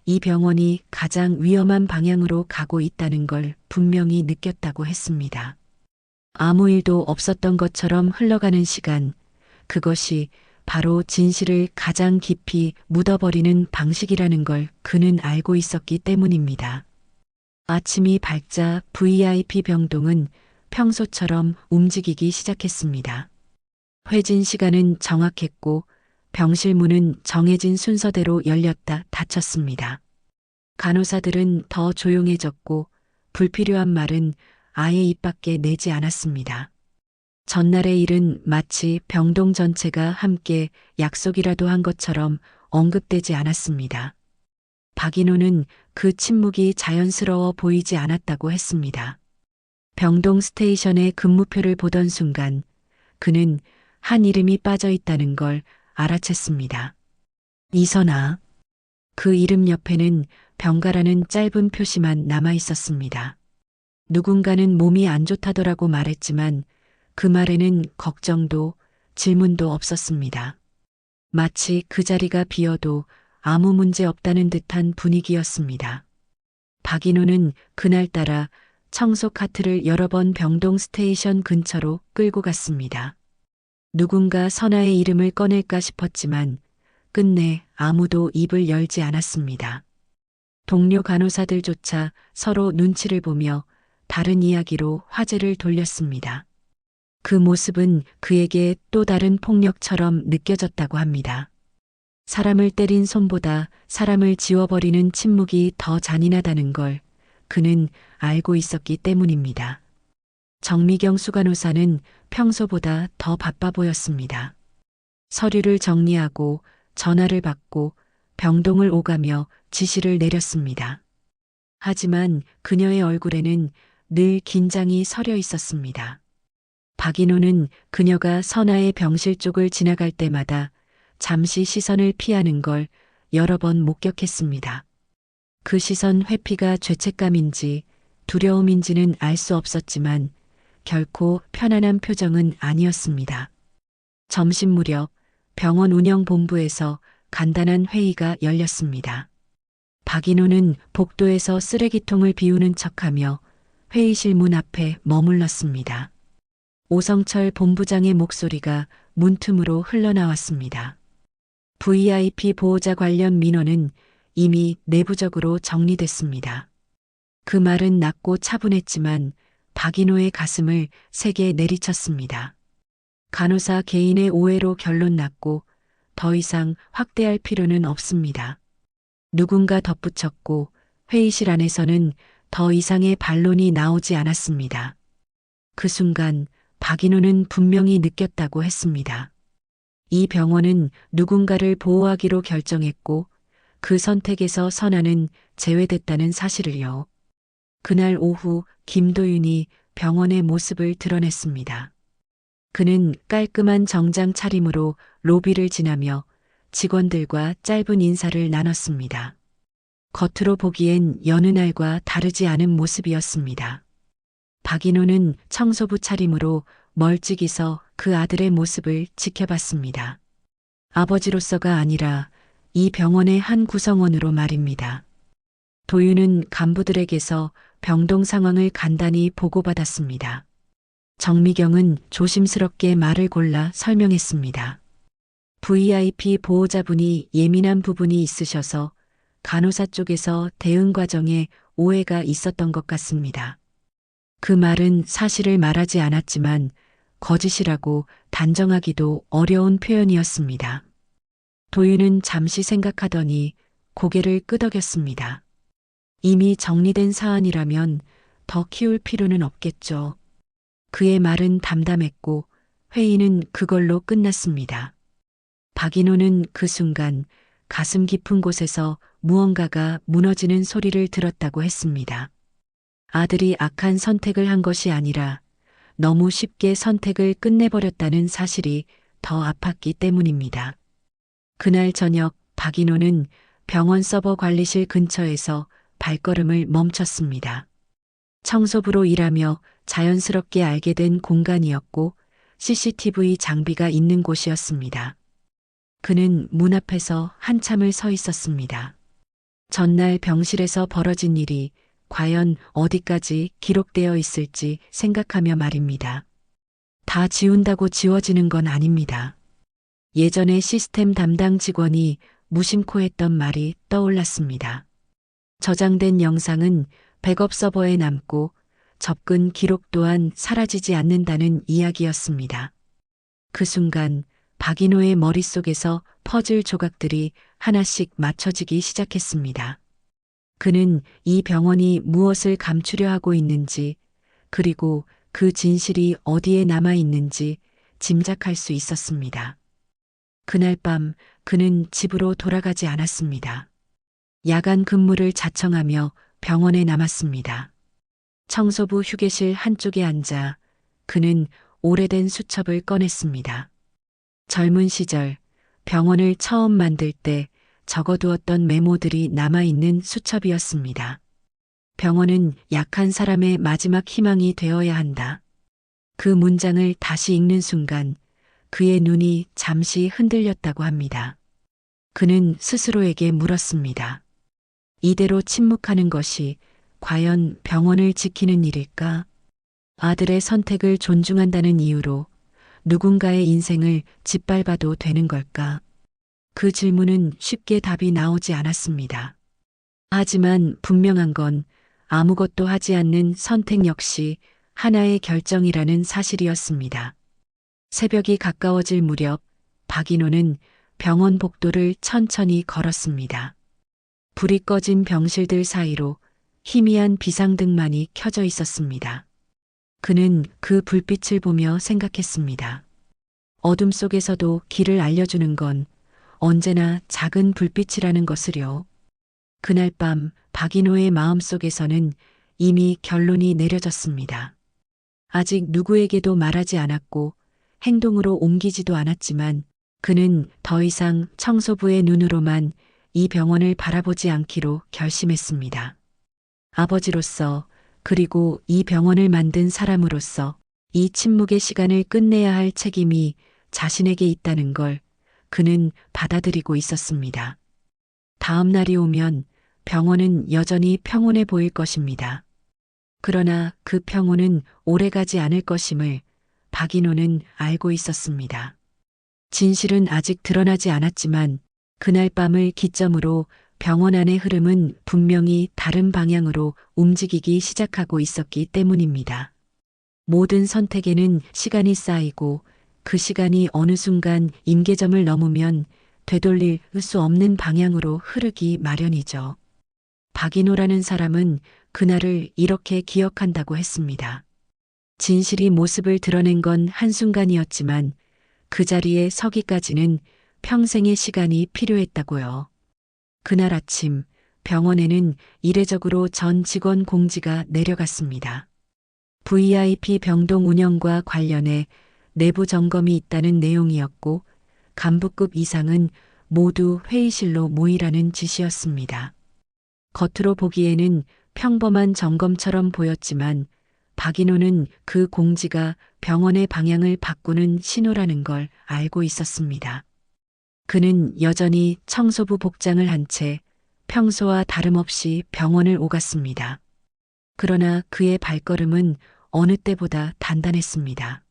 이 병원이 가장 위험한 방향으로 가고 있다는 걸 분명히 느꼈다고 했습니다. 아무 일도 없었던 것처럼 흘러가는 시간, 그것이 바로 진실을 가장 깊이 묻어버리는 방식이라는 걸 그는 알고 있었기 때문입니다. 아침이 밝자 VIP 병동은 평소처럼 움직이기 시작했습니다. 회진 시간은 정확했고 병실 문은 정해진 순서대로 열렸다 닫혔습니다. 간호사들은 더 조용해졌고 불필요한 말은 아예 입 밖에 내지 않았습니다. 전날의 일은 마치 병동 전체가 함께 약속이라도 한 것처럼 언급되지 않았습니다. 박인호는 그 침묵이 자연스러워 보이지 않았다고 했습니다. 병동 스테이션의 근무표를 보던 순간 그는 한 이름이 빠져 있다는 걸 알아챘습니다. 이선아. 그 이름 옆에는 병가라는 짧은 표시만 남아 있었습니다. 누군가는 몸이 안 좋다더라고 말했지만 그 말에는 걱정도 질문도 없었습니다. 마치 그 자리가 비어도 아무 문제 없다는 듯한 분위기였습니다. 박인호는 그날따라 청소 카트를 여러 번 병동 스테이션 근처로 끌고 갔습니다. 누군가 선아의 이름을 꺼낼까 싶었지만 끝내 아무도 입을 열지 않았습니다. 동료 간호사들조차 서로 눈치를 보며 다른 이야기로 화제를 돌렸습니다. 그 모습은 그에게 또 다른 폭력처럼 느껴졌다고 합니다. 사람을 때린 손보다 사람을 지워버리는 침묵이 더 잔인하다는 걸 그는 알고 있었기 때문입니다. 정미경 수간호사는 평소보다 더 바빠 보였습니다. 서류를 정리하고 전화를 받고 병동을 오가며 지시를 내렸습니다. 하지만 그녀의 얼굴에는 늘 긴장이 서려 있었습니다. 박인호는 그녀가 선아의 병실 쪽을 지나갈 때마다 잠시 시선을 피하는 걸 여러 번 목격했습니다. 그 시선 회피가 죄책감인지 두려움인지는 알 수 없었지만 결코 편안한 표정은 아니었습니다. 점심 무렵 병원 운영본부에서 간단한 회의가 열렸습니다. 박인호는 복도에서 쓰레기통을 비우는 척하며 회의실 문 앞에 머물렀습니다. 오성철 본부장의 목소리가 문틈으로 흘러나왔습니다. VIP 보호자 관련 민원은 이미 내부적으로 정리됐습니다. 그 말은 낮고 차분했지만 박인호의 가슴을 세게 내리쳤습니다. 간호사 개인의 오해로 결론 났고 더 이상 확대할 필요는 없습니다. 누군가 덧붙였고 회의실 안에서는 더 이상의 반론이 나오지 않았습니다. 그 순간 박인호는 분명히 느꼈다고 했습니다. 이 병원은 누군가를 보호하기로 결정했고 그 선택에서 선아는 제외됐다는 사실을요. 그날 오후 김도윤이 병원의 모습을 드러냈습니다. 그는 깔끔한 정장 차림으로 로비를 지나며 직원들과 짧은 인사를 나눴습니다. 겉으로 보기엔 여느 날과 다르지 않은 모습이었습니다. 박인호는 청소부 차림으로 멀찍이 서 그 아들의 모습을 지켜봤습니다. 아버지로서가 아니라 이 병원의 한 구성원으로 말입니다. 도윤은 간부들에게서 병동 상황을 간단히 보고받았습니다. 정미경은 조심스럽게 말을 골라 설명했습니다. VIP 보호자분이 예민한 부분이 있으셔서 간호사 쪽에서 대응 과정에 오해가 있었던 것 같습니다. 그 말은 사실을 말하지 않았지만 거짓이라고 단정하기도 어려운 표현이었습니다. 도윤은 잠시 생각하더니 고개를 끄덕였습니다. 이미 정리된 사안이라면 더 키울 필요는 없겠죠. 그의 말은 담담했고 회의는 그걸로 끝났습니다. 박인호는 그 순간 가슴 깊은 곳에서 무언가가 무너지는 소리를 들었다고 했습니다. 아들이 악한 선택을 한 것이 아니라 너무 쉽게 선택을 끝내버렸다는 사실이 더 아팠기 때문입니다. 그날 저녁 박인호는 병원 서버 관리실 근처에서 발걸음을 멈췄습니다. 청소부로 일하며 자연스럽게 알게 된 공간이었고 CCTV 장비가 있는 곳이었습니다. 그는 문 앞에서 한참을 서 있었습니다. 전날 병실에서 벌어진 일이 과연 어디까지 기록되어 있을지 생각하며 말입니다. 다 지운다고 지워지는 건 아닙니다. 예전에 시스템 담당 직원이 무심코 했던 말이 떠올랐습니다. 저장된 영상은 백업 서버에 남고 접근 기록 또한 사라지지 않는다는 이야기였습니다. 그 순간 박인호의 머릿속에서 퍼즐 조각들이 하나씩 맞춰지기 시작했습니다. 그는 이 병원이 무엇을 감추려 하고 있는지, 그리고 그 진실이 어디에 남아 있는지 짐작할 수 있었습니다. 그날 밤 그는 집으로 돌아가지 않았습니다. 야간 근무를 자청하며 병원에 남았습니다. 청소부 휴게실 한쪽에 앉아 그는 오래된 수첩을 꺼냈습니다. 젊은 시절 병원을 처음 만들 때 적어두었던 메모들이 남아있는 수첩이었습니다. 병원은 약한 사람의 마지막 희망이 되어야 한다. 그 문장을 다시 읽는 순간 그의 눈이 잠시 흔들렸다고 합니다. 그는 스스로에게 물었습니다. 이대로 침묵하는 것이 과연 병원을 지키는 일일까? 아들의 선택을 존중한다는 이유로 누군가의 인생을 짓밟아도 되는 걸까? 그 질문은 쉽게 답이 나오지 않았습니다. 하지만 분명한 건 아무것도 하지 않는 선택 역시 하나의 결정이라는 사실이었습니다. 새벽이 가까워질 무렵 박인호는 병원 복도를 천천히 걸었습니다. 불이 꺼진 병실들 사이로 희미한 비상등만이 켜져 있었습니다. 그는 그 불빛을 보며 생각했습니다. 어둠 속에서도 길을 알려주는 건 언제나 작은 불빛이라는 것을요. 그날 밤 박인호의 마음속에서는 이미 결론이 내려졌습니다. 아직 누구에게도 말하지 않았고 행동으로 옮기지도 않았지만 그는 더 이상 청소부의 눈으로만 이 병원을 바라보지 않기로 결심했습니다. 아버지로서 그리고 이 병원을 만든 사람으로서 이 침묵의 시간을 끝내야 할 책임이 자신에게 있다는 걸 그는 받아들이고 있었습니다. 다음 날이 오면 병원은 여전히 평온해 보일 것입니다. 그러나 그 평온은 오래가지 않을 것임을 박인호는 알고 있었습니다. 진실은 아직 드러나지 않았지만 그날 밤을 기점으로 병원 안의 흐름은 분명히 다른 방향으로 움직이기 시작하고 있었기 때문입니다. 모든 선택에는 시간이 쌓이고 그 시간이 어느 순간 임계점을 넘으면 되돌릴 수 없는 방향으로 흐르기 마련이죠. 박인호라는 사람은 그날을 이렇게 기억한다고 했습니다. 진실이 모습을 드러낸 건 한순간이었지만 그 자리에 서기까지는 평생의 시간이 필요했다고요. 그날 아침 병원에는 이례적으로 전 직원 공지가 내려갔습니다. VIP 병동 운영과 관련해 내부 점검이 있다는 내용이었고 간부급 이상은 모두 회의실로 모이라는 지시였습니다. 겉으로 보기에는 평범한 점검처럼 보였지만 박인호는 그 공지가 병원의 방향을 바꾸는 신호라는 걸 알고 있었습니다. 그는 여전히 청소부 복장을 한 채 평소와 다름없이 병원을 오갔습니다. 그러나 그의 발걸음은 어느 때보다 단단했습니다.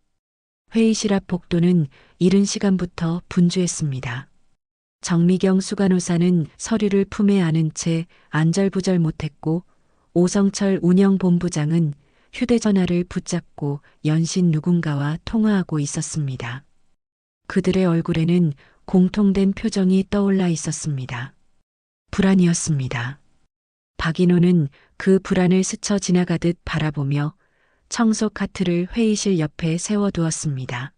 회의실 앞 복도는 이른 시간부터 분주했습니다. 정미경 수간호사는 서류를 품에 안은 채 안절부절 못했고 오성철 운영본부장은 휴대전화를 붙잡고 연신 누군가와 통화하고 있었습니다. 그들의 얼굴에는 공통된 표정이 떠올라 있었습니다. 불안이었습니다. 박인호는 그 불안을 스쳐 지나가듯 바라보며 청소 카트를 회의실 옆에 세워두었습니다.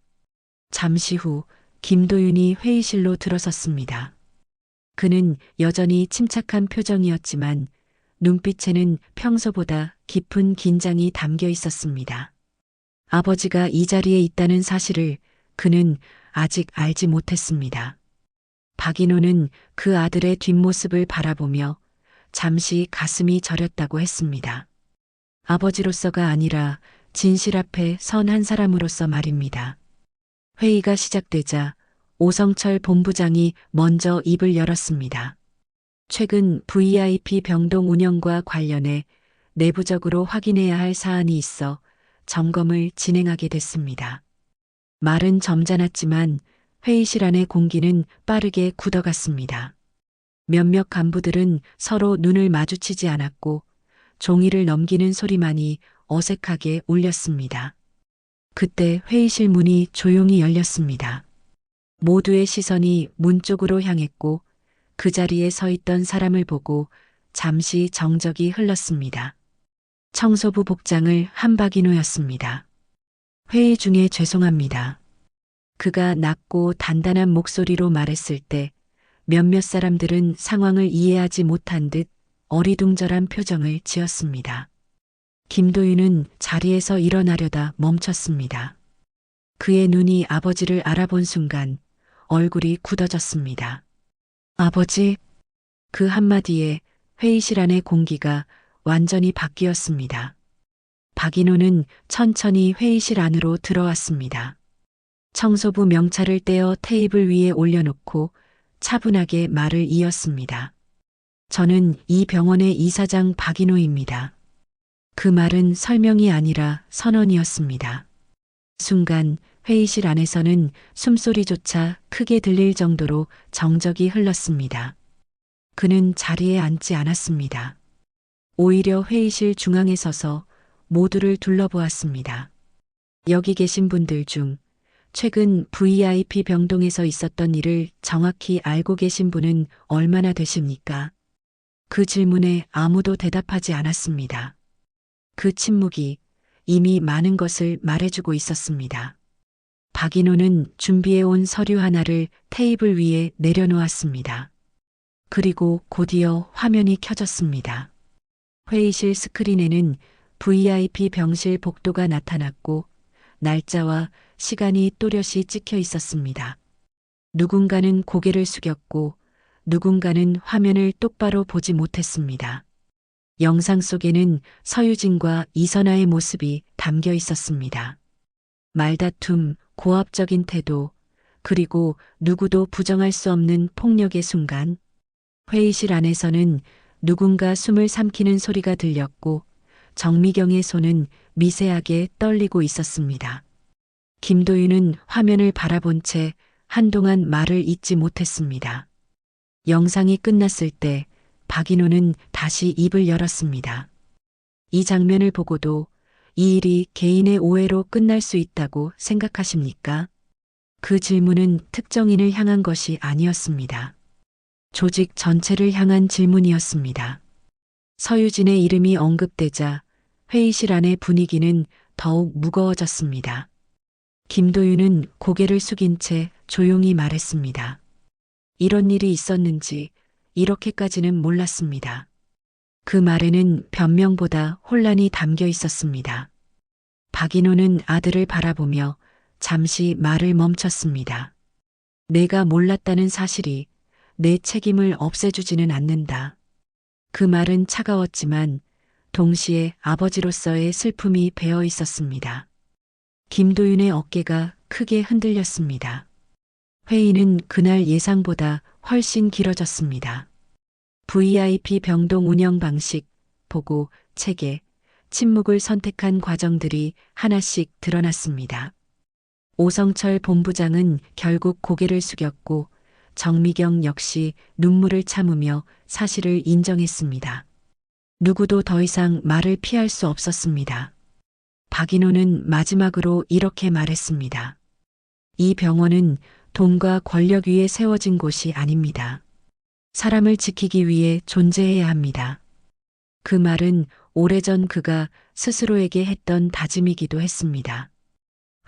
잠시 후 김도윤이 회의실로 들어섰습니다. 그는 여전히 침착한 표정이었지만 눈빛에는 평소보다 깊은 긴장이 담겨 있었습니다. 아버지가 이 자리에 있다는 사실을 그는 아직 알지 못했습니다. 박인호는 그 아들의 뒷모습을 바라보며 잠시 가슴이 저렸다고 했습니다. 아버지로서가 아니라 진실 앞에 선 한 사람으로서 말입니다. 회의가 시작되자 오성철 본부장이 먼저 입을 열었습니다. 최근 VIP 병동 운영과 관련해 내부적으로 확인해야 할 사안이 있어 점검을 진행하게 됐습니다. 말은 점잖았지만 회의실 안의 공기는 빠르게 굳어갔습니다. 몇몇 간부들은 서로 눈을 마주치지 않았고 종이를 넘기는 소리만이 어색하게 울렸습니다. 그때 회의실 문이 조용히 열렸습니다. 모두의 시선이 문 쪽으로 향했고 그 자리에 서 있던 사람을 보고 잠시 정적이 흘렀습니다. 청소부 복장을 한 박인호였습니다. 회의 중에 죄송합니다. 그가 낮고 단단한 목소리로 말했을 때 몇몇 사람들은 상황을 이해하지 못한 듯 어리둥절한 표정을 지었습니다. 김도윤은 자리에서 일어나려다 멈췄습니다. 그의 눈이 아버지를 알아본 순간 얼굴이 굳어졌습니다. 아버지, 그 한마디에 회의실 안의 공기가 완전히 바뀌었습니다. 박인호는 천천히 회의실 안으로 들어왔습니다. 청소부 명찰을 떼어 테이블 위에 올려놓고 차분하게 말을 이었습니다. 저는 이 병원의 이사장 박인호입니다. 그 말은 설명이 아니라 선언이었습니다. 순간 회의실 안에서는 숨소리조차 크게 들릴 정도로 정적이 흘렀습니다. 그는 자리에 앉지 않았습니다. 오히려 회의실 중앙에 서서 모두를 둘러보았습니다. 여기 계신 분들 중 최근 VIP 병동에서 있었던 일을 정확히 알고 계신 분은 얼마나 되십니까? 그 질문에 아무도 대답하지 않았습니다. 그 침묵이 이미 많은 것을 말해주고 있었습니다. 박인호는 준비해온 서류 하나를 테이블 위에 내려놓았습니다. 그리고 곧이어 화면이 켜졌습니다. 회의실 스크린에는 VIP 병실 복도가 나타났고 날짜와 시간이 또렷이 찍혀 있었습니다. 누군가는 고개를 숙였고 누군가는 화면을 똑바로 보지 못했습니다. 영상 속에는 서유진과 이선아의 모습이 담겨 있었습니다. 말다툼, 고압적인 태도, 그리고 누구도 부정할 수 없는 폭력의 순간, 회의실 안에서는 누군가 숨을 삼키는 소리가 들렸고 정미경의 손은 미세하게 떨리고 있었습니다. 김도윤은 화면을 바라본 채 한동안 말을 잇지 못했습니다. 영상이 끝났을 때 박인호는 다시 입을 열었습니다. 이 장면을 보고도 이 일이 개인의 오해로 끝날 수 있다고 생각하십니까? 그 질문은 특정인을 향한 것이 아니었습니다. 조직 전체를 향한 질문이었습니다. 서유진의 이름이 언급되자 회의실 안의 분위기는 더욱 무거워졌습니다. 김도윤은 고개를 숙인 채 조용히 말했습니다. 이런 일이 있었는지 이렇게까지는 몰랐습니다. 그 말에는 변명보다 혼란이 담겨 있었습니다. 박인호는 아들을 바라보며 잠시 말을 멈췄습니다. 내가 몰랐다는 사실이 내 책임을 없애주지는 않는다. 그 말은 차가웠지만 동시에 아버지로서의 슬픔이 배어 있었습니다. 김도윤의 어깨가 크게 흔들렸습니다. 회의는 그날 예상보다 훨씬 길어졌습니다. VIP 병동 운영 방식, 보고, 체계, 침묵을 선택한 과정들이 하나씩 드러났습니다. 오성철 본부장은 결국 고개를 숙였고 정미경 역시 눈물을 참으며 사실을 인정했습니다. 누구도 더 이상 말을 피할 수 없었습니다. 박인호는 마지막으로 이렇게 말했습니다. 이 병원은 돈과 권력 위에 세워진 곳이 아닙니다. 사람을 지키기 위해 존재해야 합니다. 그 말은 오래전 그가 스스로에게 했던 다짐이기도 했습니다.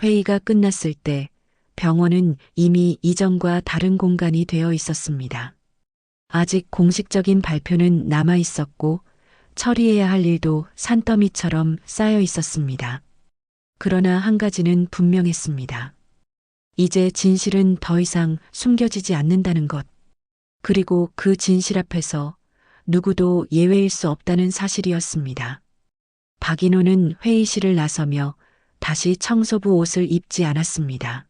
회의가 끝났을 때 병원은 이미 이전과 다른 공간이 되어 있었습니다. 아직 공식적인 발표는 남아 있었고 처리해야 할 일도 산더미처럼 쌓여 있었습니다. 그러나 한 가지는 분명했습니다. 이제 진실은 더 이상 숨겨지지 않는다는 것. 그리고 그 진실 앞에서 누구도 예외일 수 없다는 사실이었습니다. 박인호는 회의실을 나서며 다시 청소부 옷을 입지 않았습니다.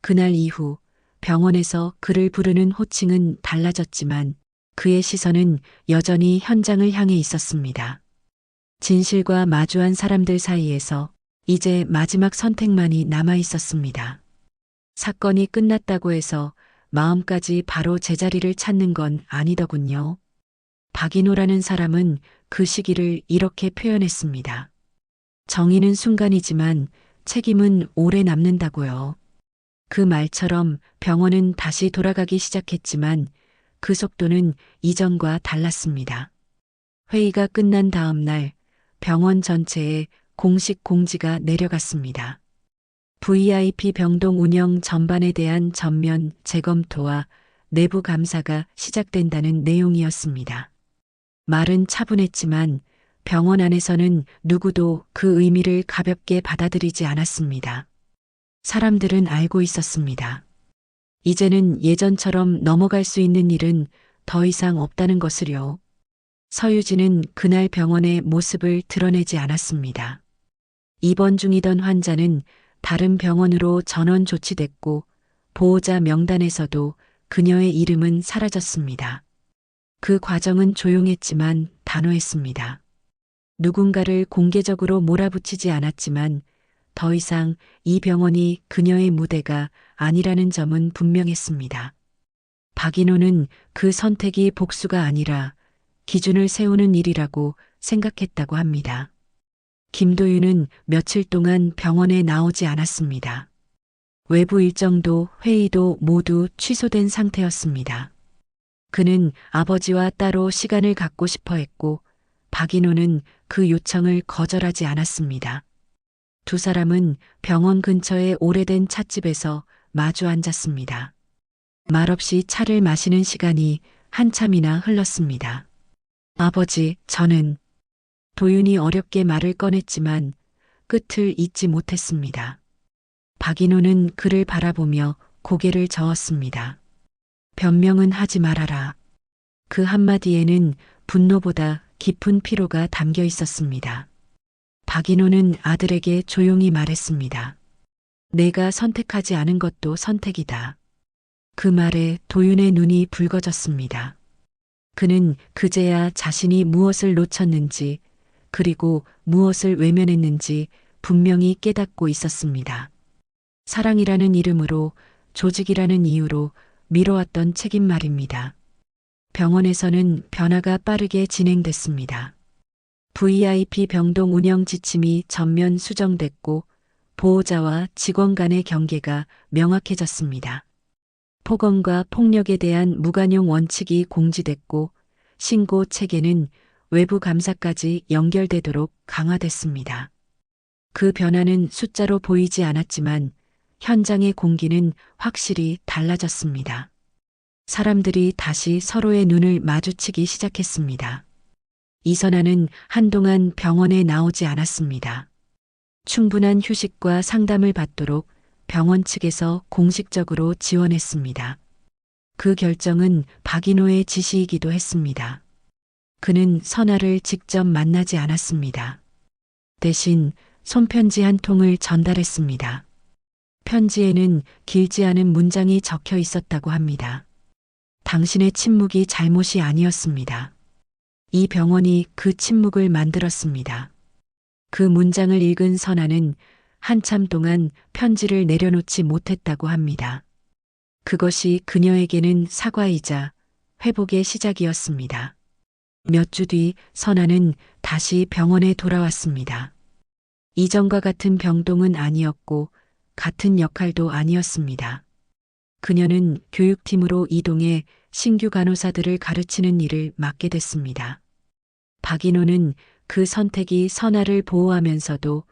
그날 이후 병원에서 그를 부르는 호칭은 달라졌지만 그의 시선은 여전히 현장을 향해 있었습니다. 진실과 마주한 사람들 사이에서 이제 마지막 선택만이 남아 있었습니다. 사건이 끝났다고 해서 마음까지 바로 제자리를 찾는 건 아니더군요. 박인호라는 사람은 그 시기를 이렇게 표현했습니다. 정의는 순간이지만 책임은 오래 남는다고요. 그 말처럼 병원은 다시 돌아가기 시작했지만 그 속도는 이전과 달랐습니다. 회의가 끝난 다음 날 병원 전체에 공식 공지가 내려갔습니다. VIP 병동 운영 전반에 대한 전면 재검토와 내부 감사가 시작된다는 내용이었습니다. 말은 차분했지만 병원 안에서는 누구도 그 의미를 가볍게 받아들이지 않았습니다. 사람들은 알고 있었습니다. 이제는 예전처럼 넘어갈 수 있는 일은 더 이상 없다는 것을요. 서유진은 그날 병원의 모습을 드러내지 않았습니다. 입원 중이던 환자는 다른 병원으로 전원 조치됐고 보호자 명단에서도 그녀의 이름은 사라졌습니다. 그 과정은 조용했지만 단호했습니다. 누군가를 공개적으로 몰아붙이지 않았지만 더 이상 이 병원이 그녀의 무대가 아니라는 점은 분명했습니다. 박인호는 그 선택이 복수가 아니라 기준을 세우는 일이라고 생각했다고 합니다. 김도윤은 며칠 동안 병원에 나오지 않았습니다. 외부 일정도 회의도 모두 취소된 상태였습니다. 그는 아버지와 따로 시간을 갖고 싶어 했고 박인호는 그 요청을 거절하지 않았습니다. 두 사람은 병원 근처의 오래된 찻집에서 마주 앉았습니다. 말없이 차를 마시는 시간이 한참이나 흘렀습니다. 아버지, 저는 도윤이 어렵게 말을 꺼냈지만 끝을 잇지 못했습니다. 박인호는 그를 바라보며 고개를 저었습니다. 변명은 하지 말아라. 그 한마디에는 분노보다 깊은 피로가 담겨 있었습니다. 박인호는 아들에게 조용히 말했습니다. 내가 선택하지 않은 것도 선택이다. 그 말에 도윤의 눈이 붉어졌습니다. 그는 그제야 자신이 무엇을 놓쳤는지 그리고 무엇을 외면했는지 분명히 깨닫고 있었습니다. 사랑이라는 이름으로 조직이라는 이유로 미뤄왔던 책임 말입니다. 병원에서는 변화가 빠르게 진행됐습니다. VIP 병동 운영 지침이 전면 수정됐고 보호자와 직원 간의 경계가 명확해졌습니다. 폭언과 폭력에 대한 무관용 원칙이 공지됐고 신고 체계는 외부 감사까지 연결되도록 강화됐습니다. 그 변화는 숫자로 보이지 않았지만 현장의 공기는 확실히 달라졌습니다. 사람들이 다시 서로의 눈을 마주치기 시작했습니다. 이선아는 한동안 병원에 나오지 않았습니다. 충분한 휴식과 상담을 받도록 병원 측에서 공식적으로 지원했습니다. 그 결정은 박인호의 지시이기도 했습니다. 그는 선아를 직접 만나지 않았습니다. 대신 손편지 한 통을 전달했습니다. 편지에는 길지 않은 문장이 적혀 있었다고 합니다. 당신의 침묵이 잘못이 아니었습니다. 이 병원이 그 침묵을 만들었습니다. 그 문장을 읽은 선아는 한참 동안 편지를 내려놓지 못했다고 합니다. 그것이 그녀에게는 사과이자 회복의 시작이었습니다. 몇 주 뒤 선아는 다시 병원에 돌아왔습니다. 이전과 같은 병동은 아니었고 같은 역할도 아니었습니다. 그녀는 교육팀으로 이동해 신규 간호사들을 가르치는 일을 맡게 됐습니다. 박인호는 그 선택이 선아를 보호하면서도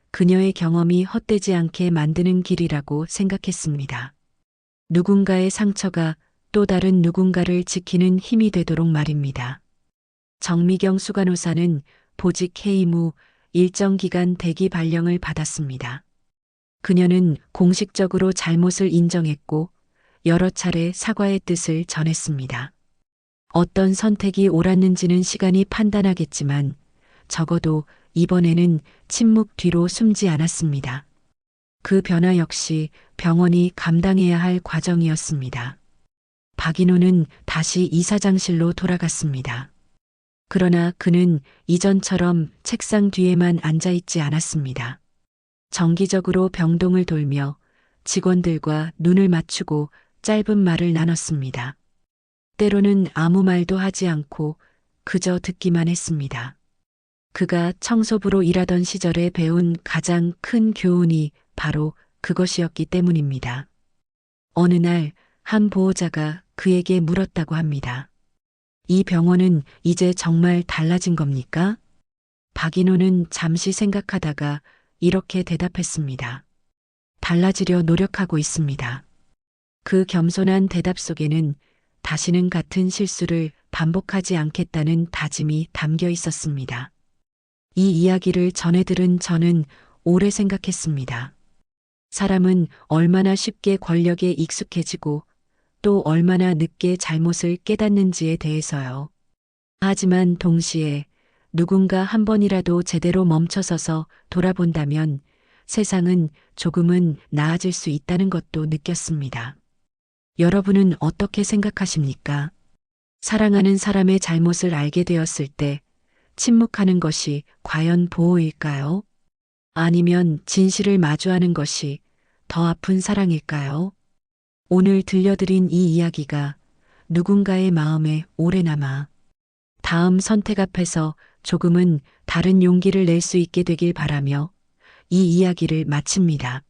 그녀의 경험이 헛되지 않게 만드는 길이라고 생각했습니다. 누군가의 상처가 또 다른 누군가를 지키는 힘이 되도록 말입니다. 정미경 수간호사는 보직 해임 후 일정 기간 대기 발령을 받았습니다. 그녀는 공식적으로 잘못을 인정했고 여러 차례 사과의 뜻을 전했습니다. 어떤 선택이 옳았는지는 시간이 판단하겠지만 적어도 이번에는 침묵 뒤로 숨지 않았습니다. 그 변화 역시 병원이 감당해야 할 과정이었습니다. 박인호는 다시 이사장실로 돌아갔습니다. 그러나 그는 이전처럼 책상 뒤에만 앉아 있지 않았습니다. 정기적으로 병동을 돌며 직원들과 눈을 맞추고 짧은 말을 나눴습니다. 때로는 아무 말도 하지 않고 그저 듣기만 했습니다. 그가 청소부로 일하던 시절에 배운 가장 큰 교훈이 바로 그것이었기 때문입니다. 어느 날 한 보호자가 그에게 물었다고 합니다. 이 병원은 이제 정말 달라진 겁니까? 박인호는 잠시 생각하다가 이렇게 대답했습니다. 달라지려 노력하고 있습니다. 그 겸손한 대답 속에는 다시는 같은 실수를 반복하지 않겠다는 다짐이 담겨 있었습니다. 이 이야기를 전해 들은 저는 오래 생각했습니다. 사람은 얼마나 쉽게 권력에 익숙해지고 또 얼마나 늦게 잘못을 깨닫는지에 대해서요. 하지만 동시에 누군가 한 번이라도 제대로 멈춰서서 돌아본다면 세상은 조금은 나아질 수 있다는 것도 느꼈습니다. 여러분은 어떻게 생각하십니까? 사랑하는 사람의 잘못을 알게 되었을 때 침묵하는 것이 과연 보호일까요? 아니면 진실을 마주하는 것이 더 아픈 사랑일까요? 오늘 들려드린 이 이야기가 누군가의 마음에 오래 남아 다음 선택 앞에서 조금은 다른 용기를 낼 수 있게 되길 바라며 이 이야기를 마칩니다.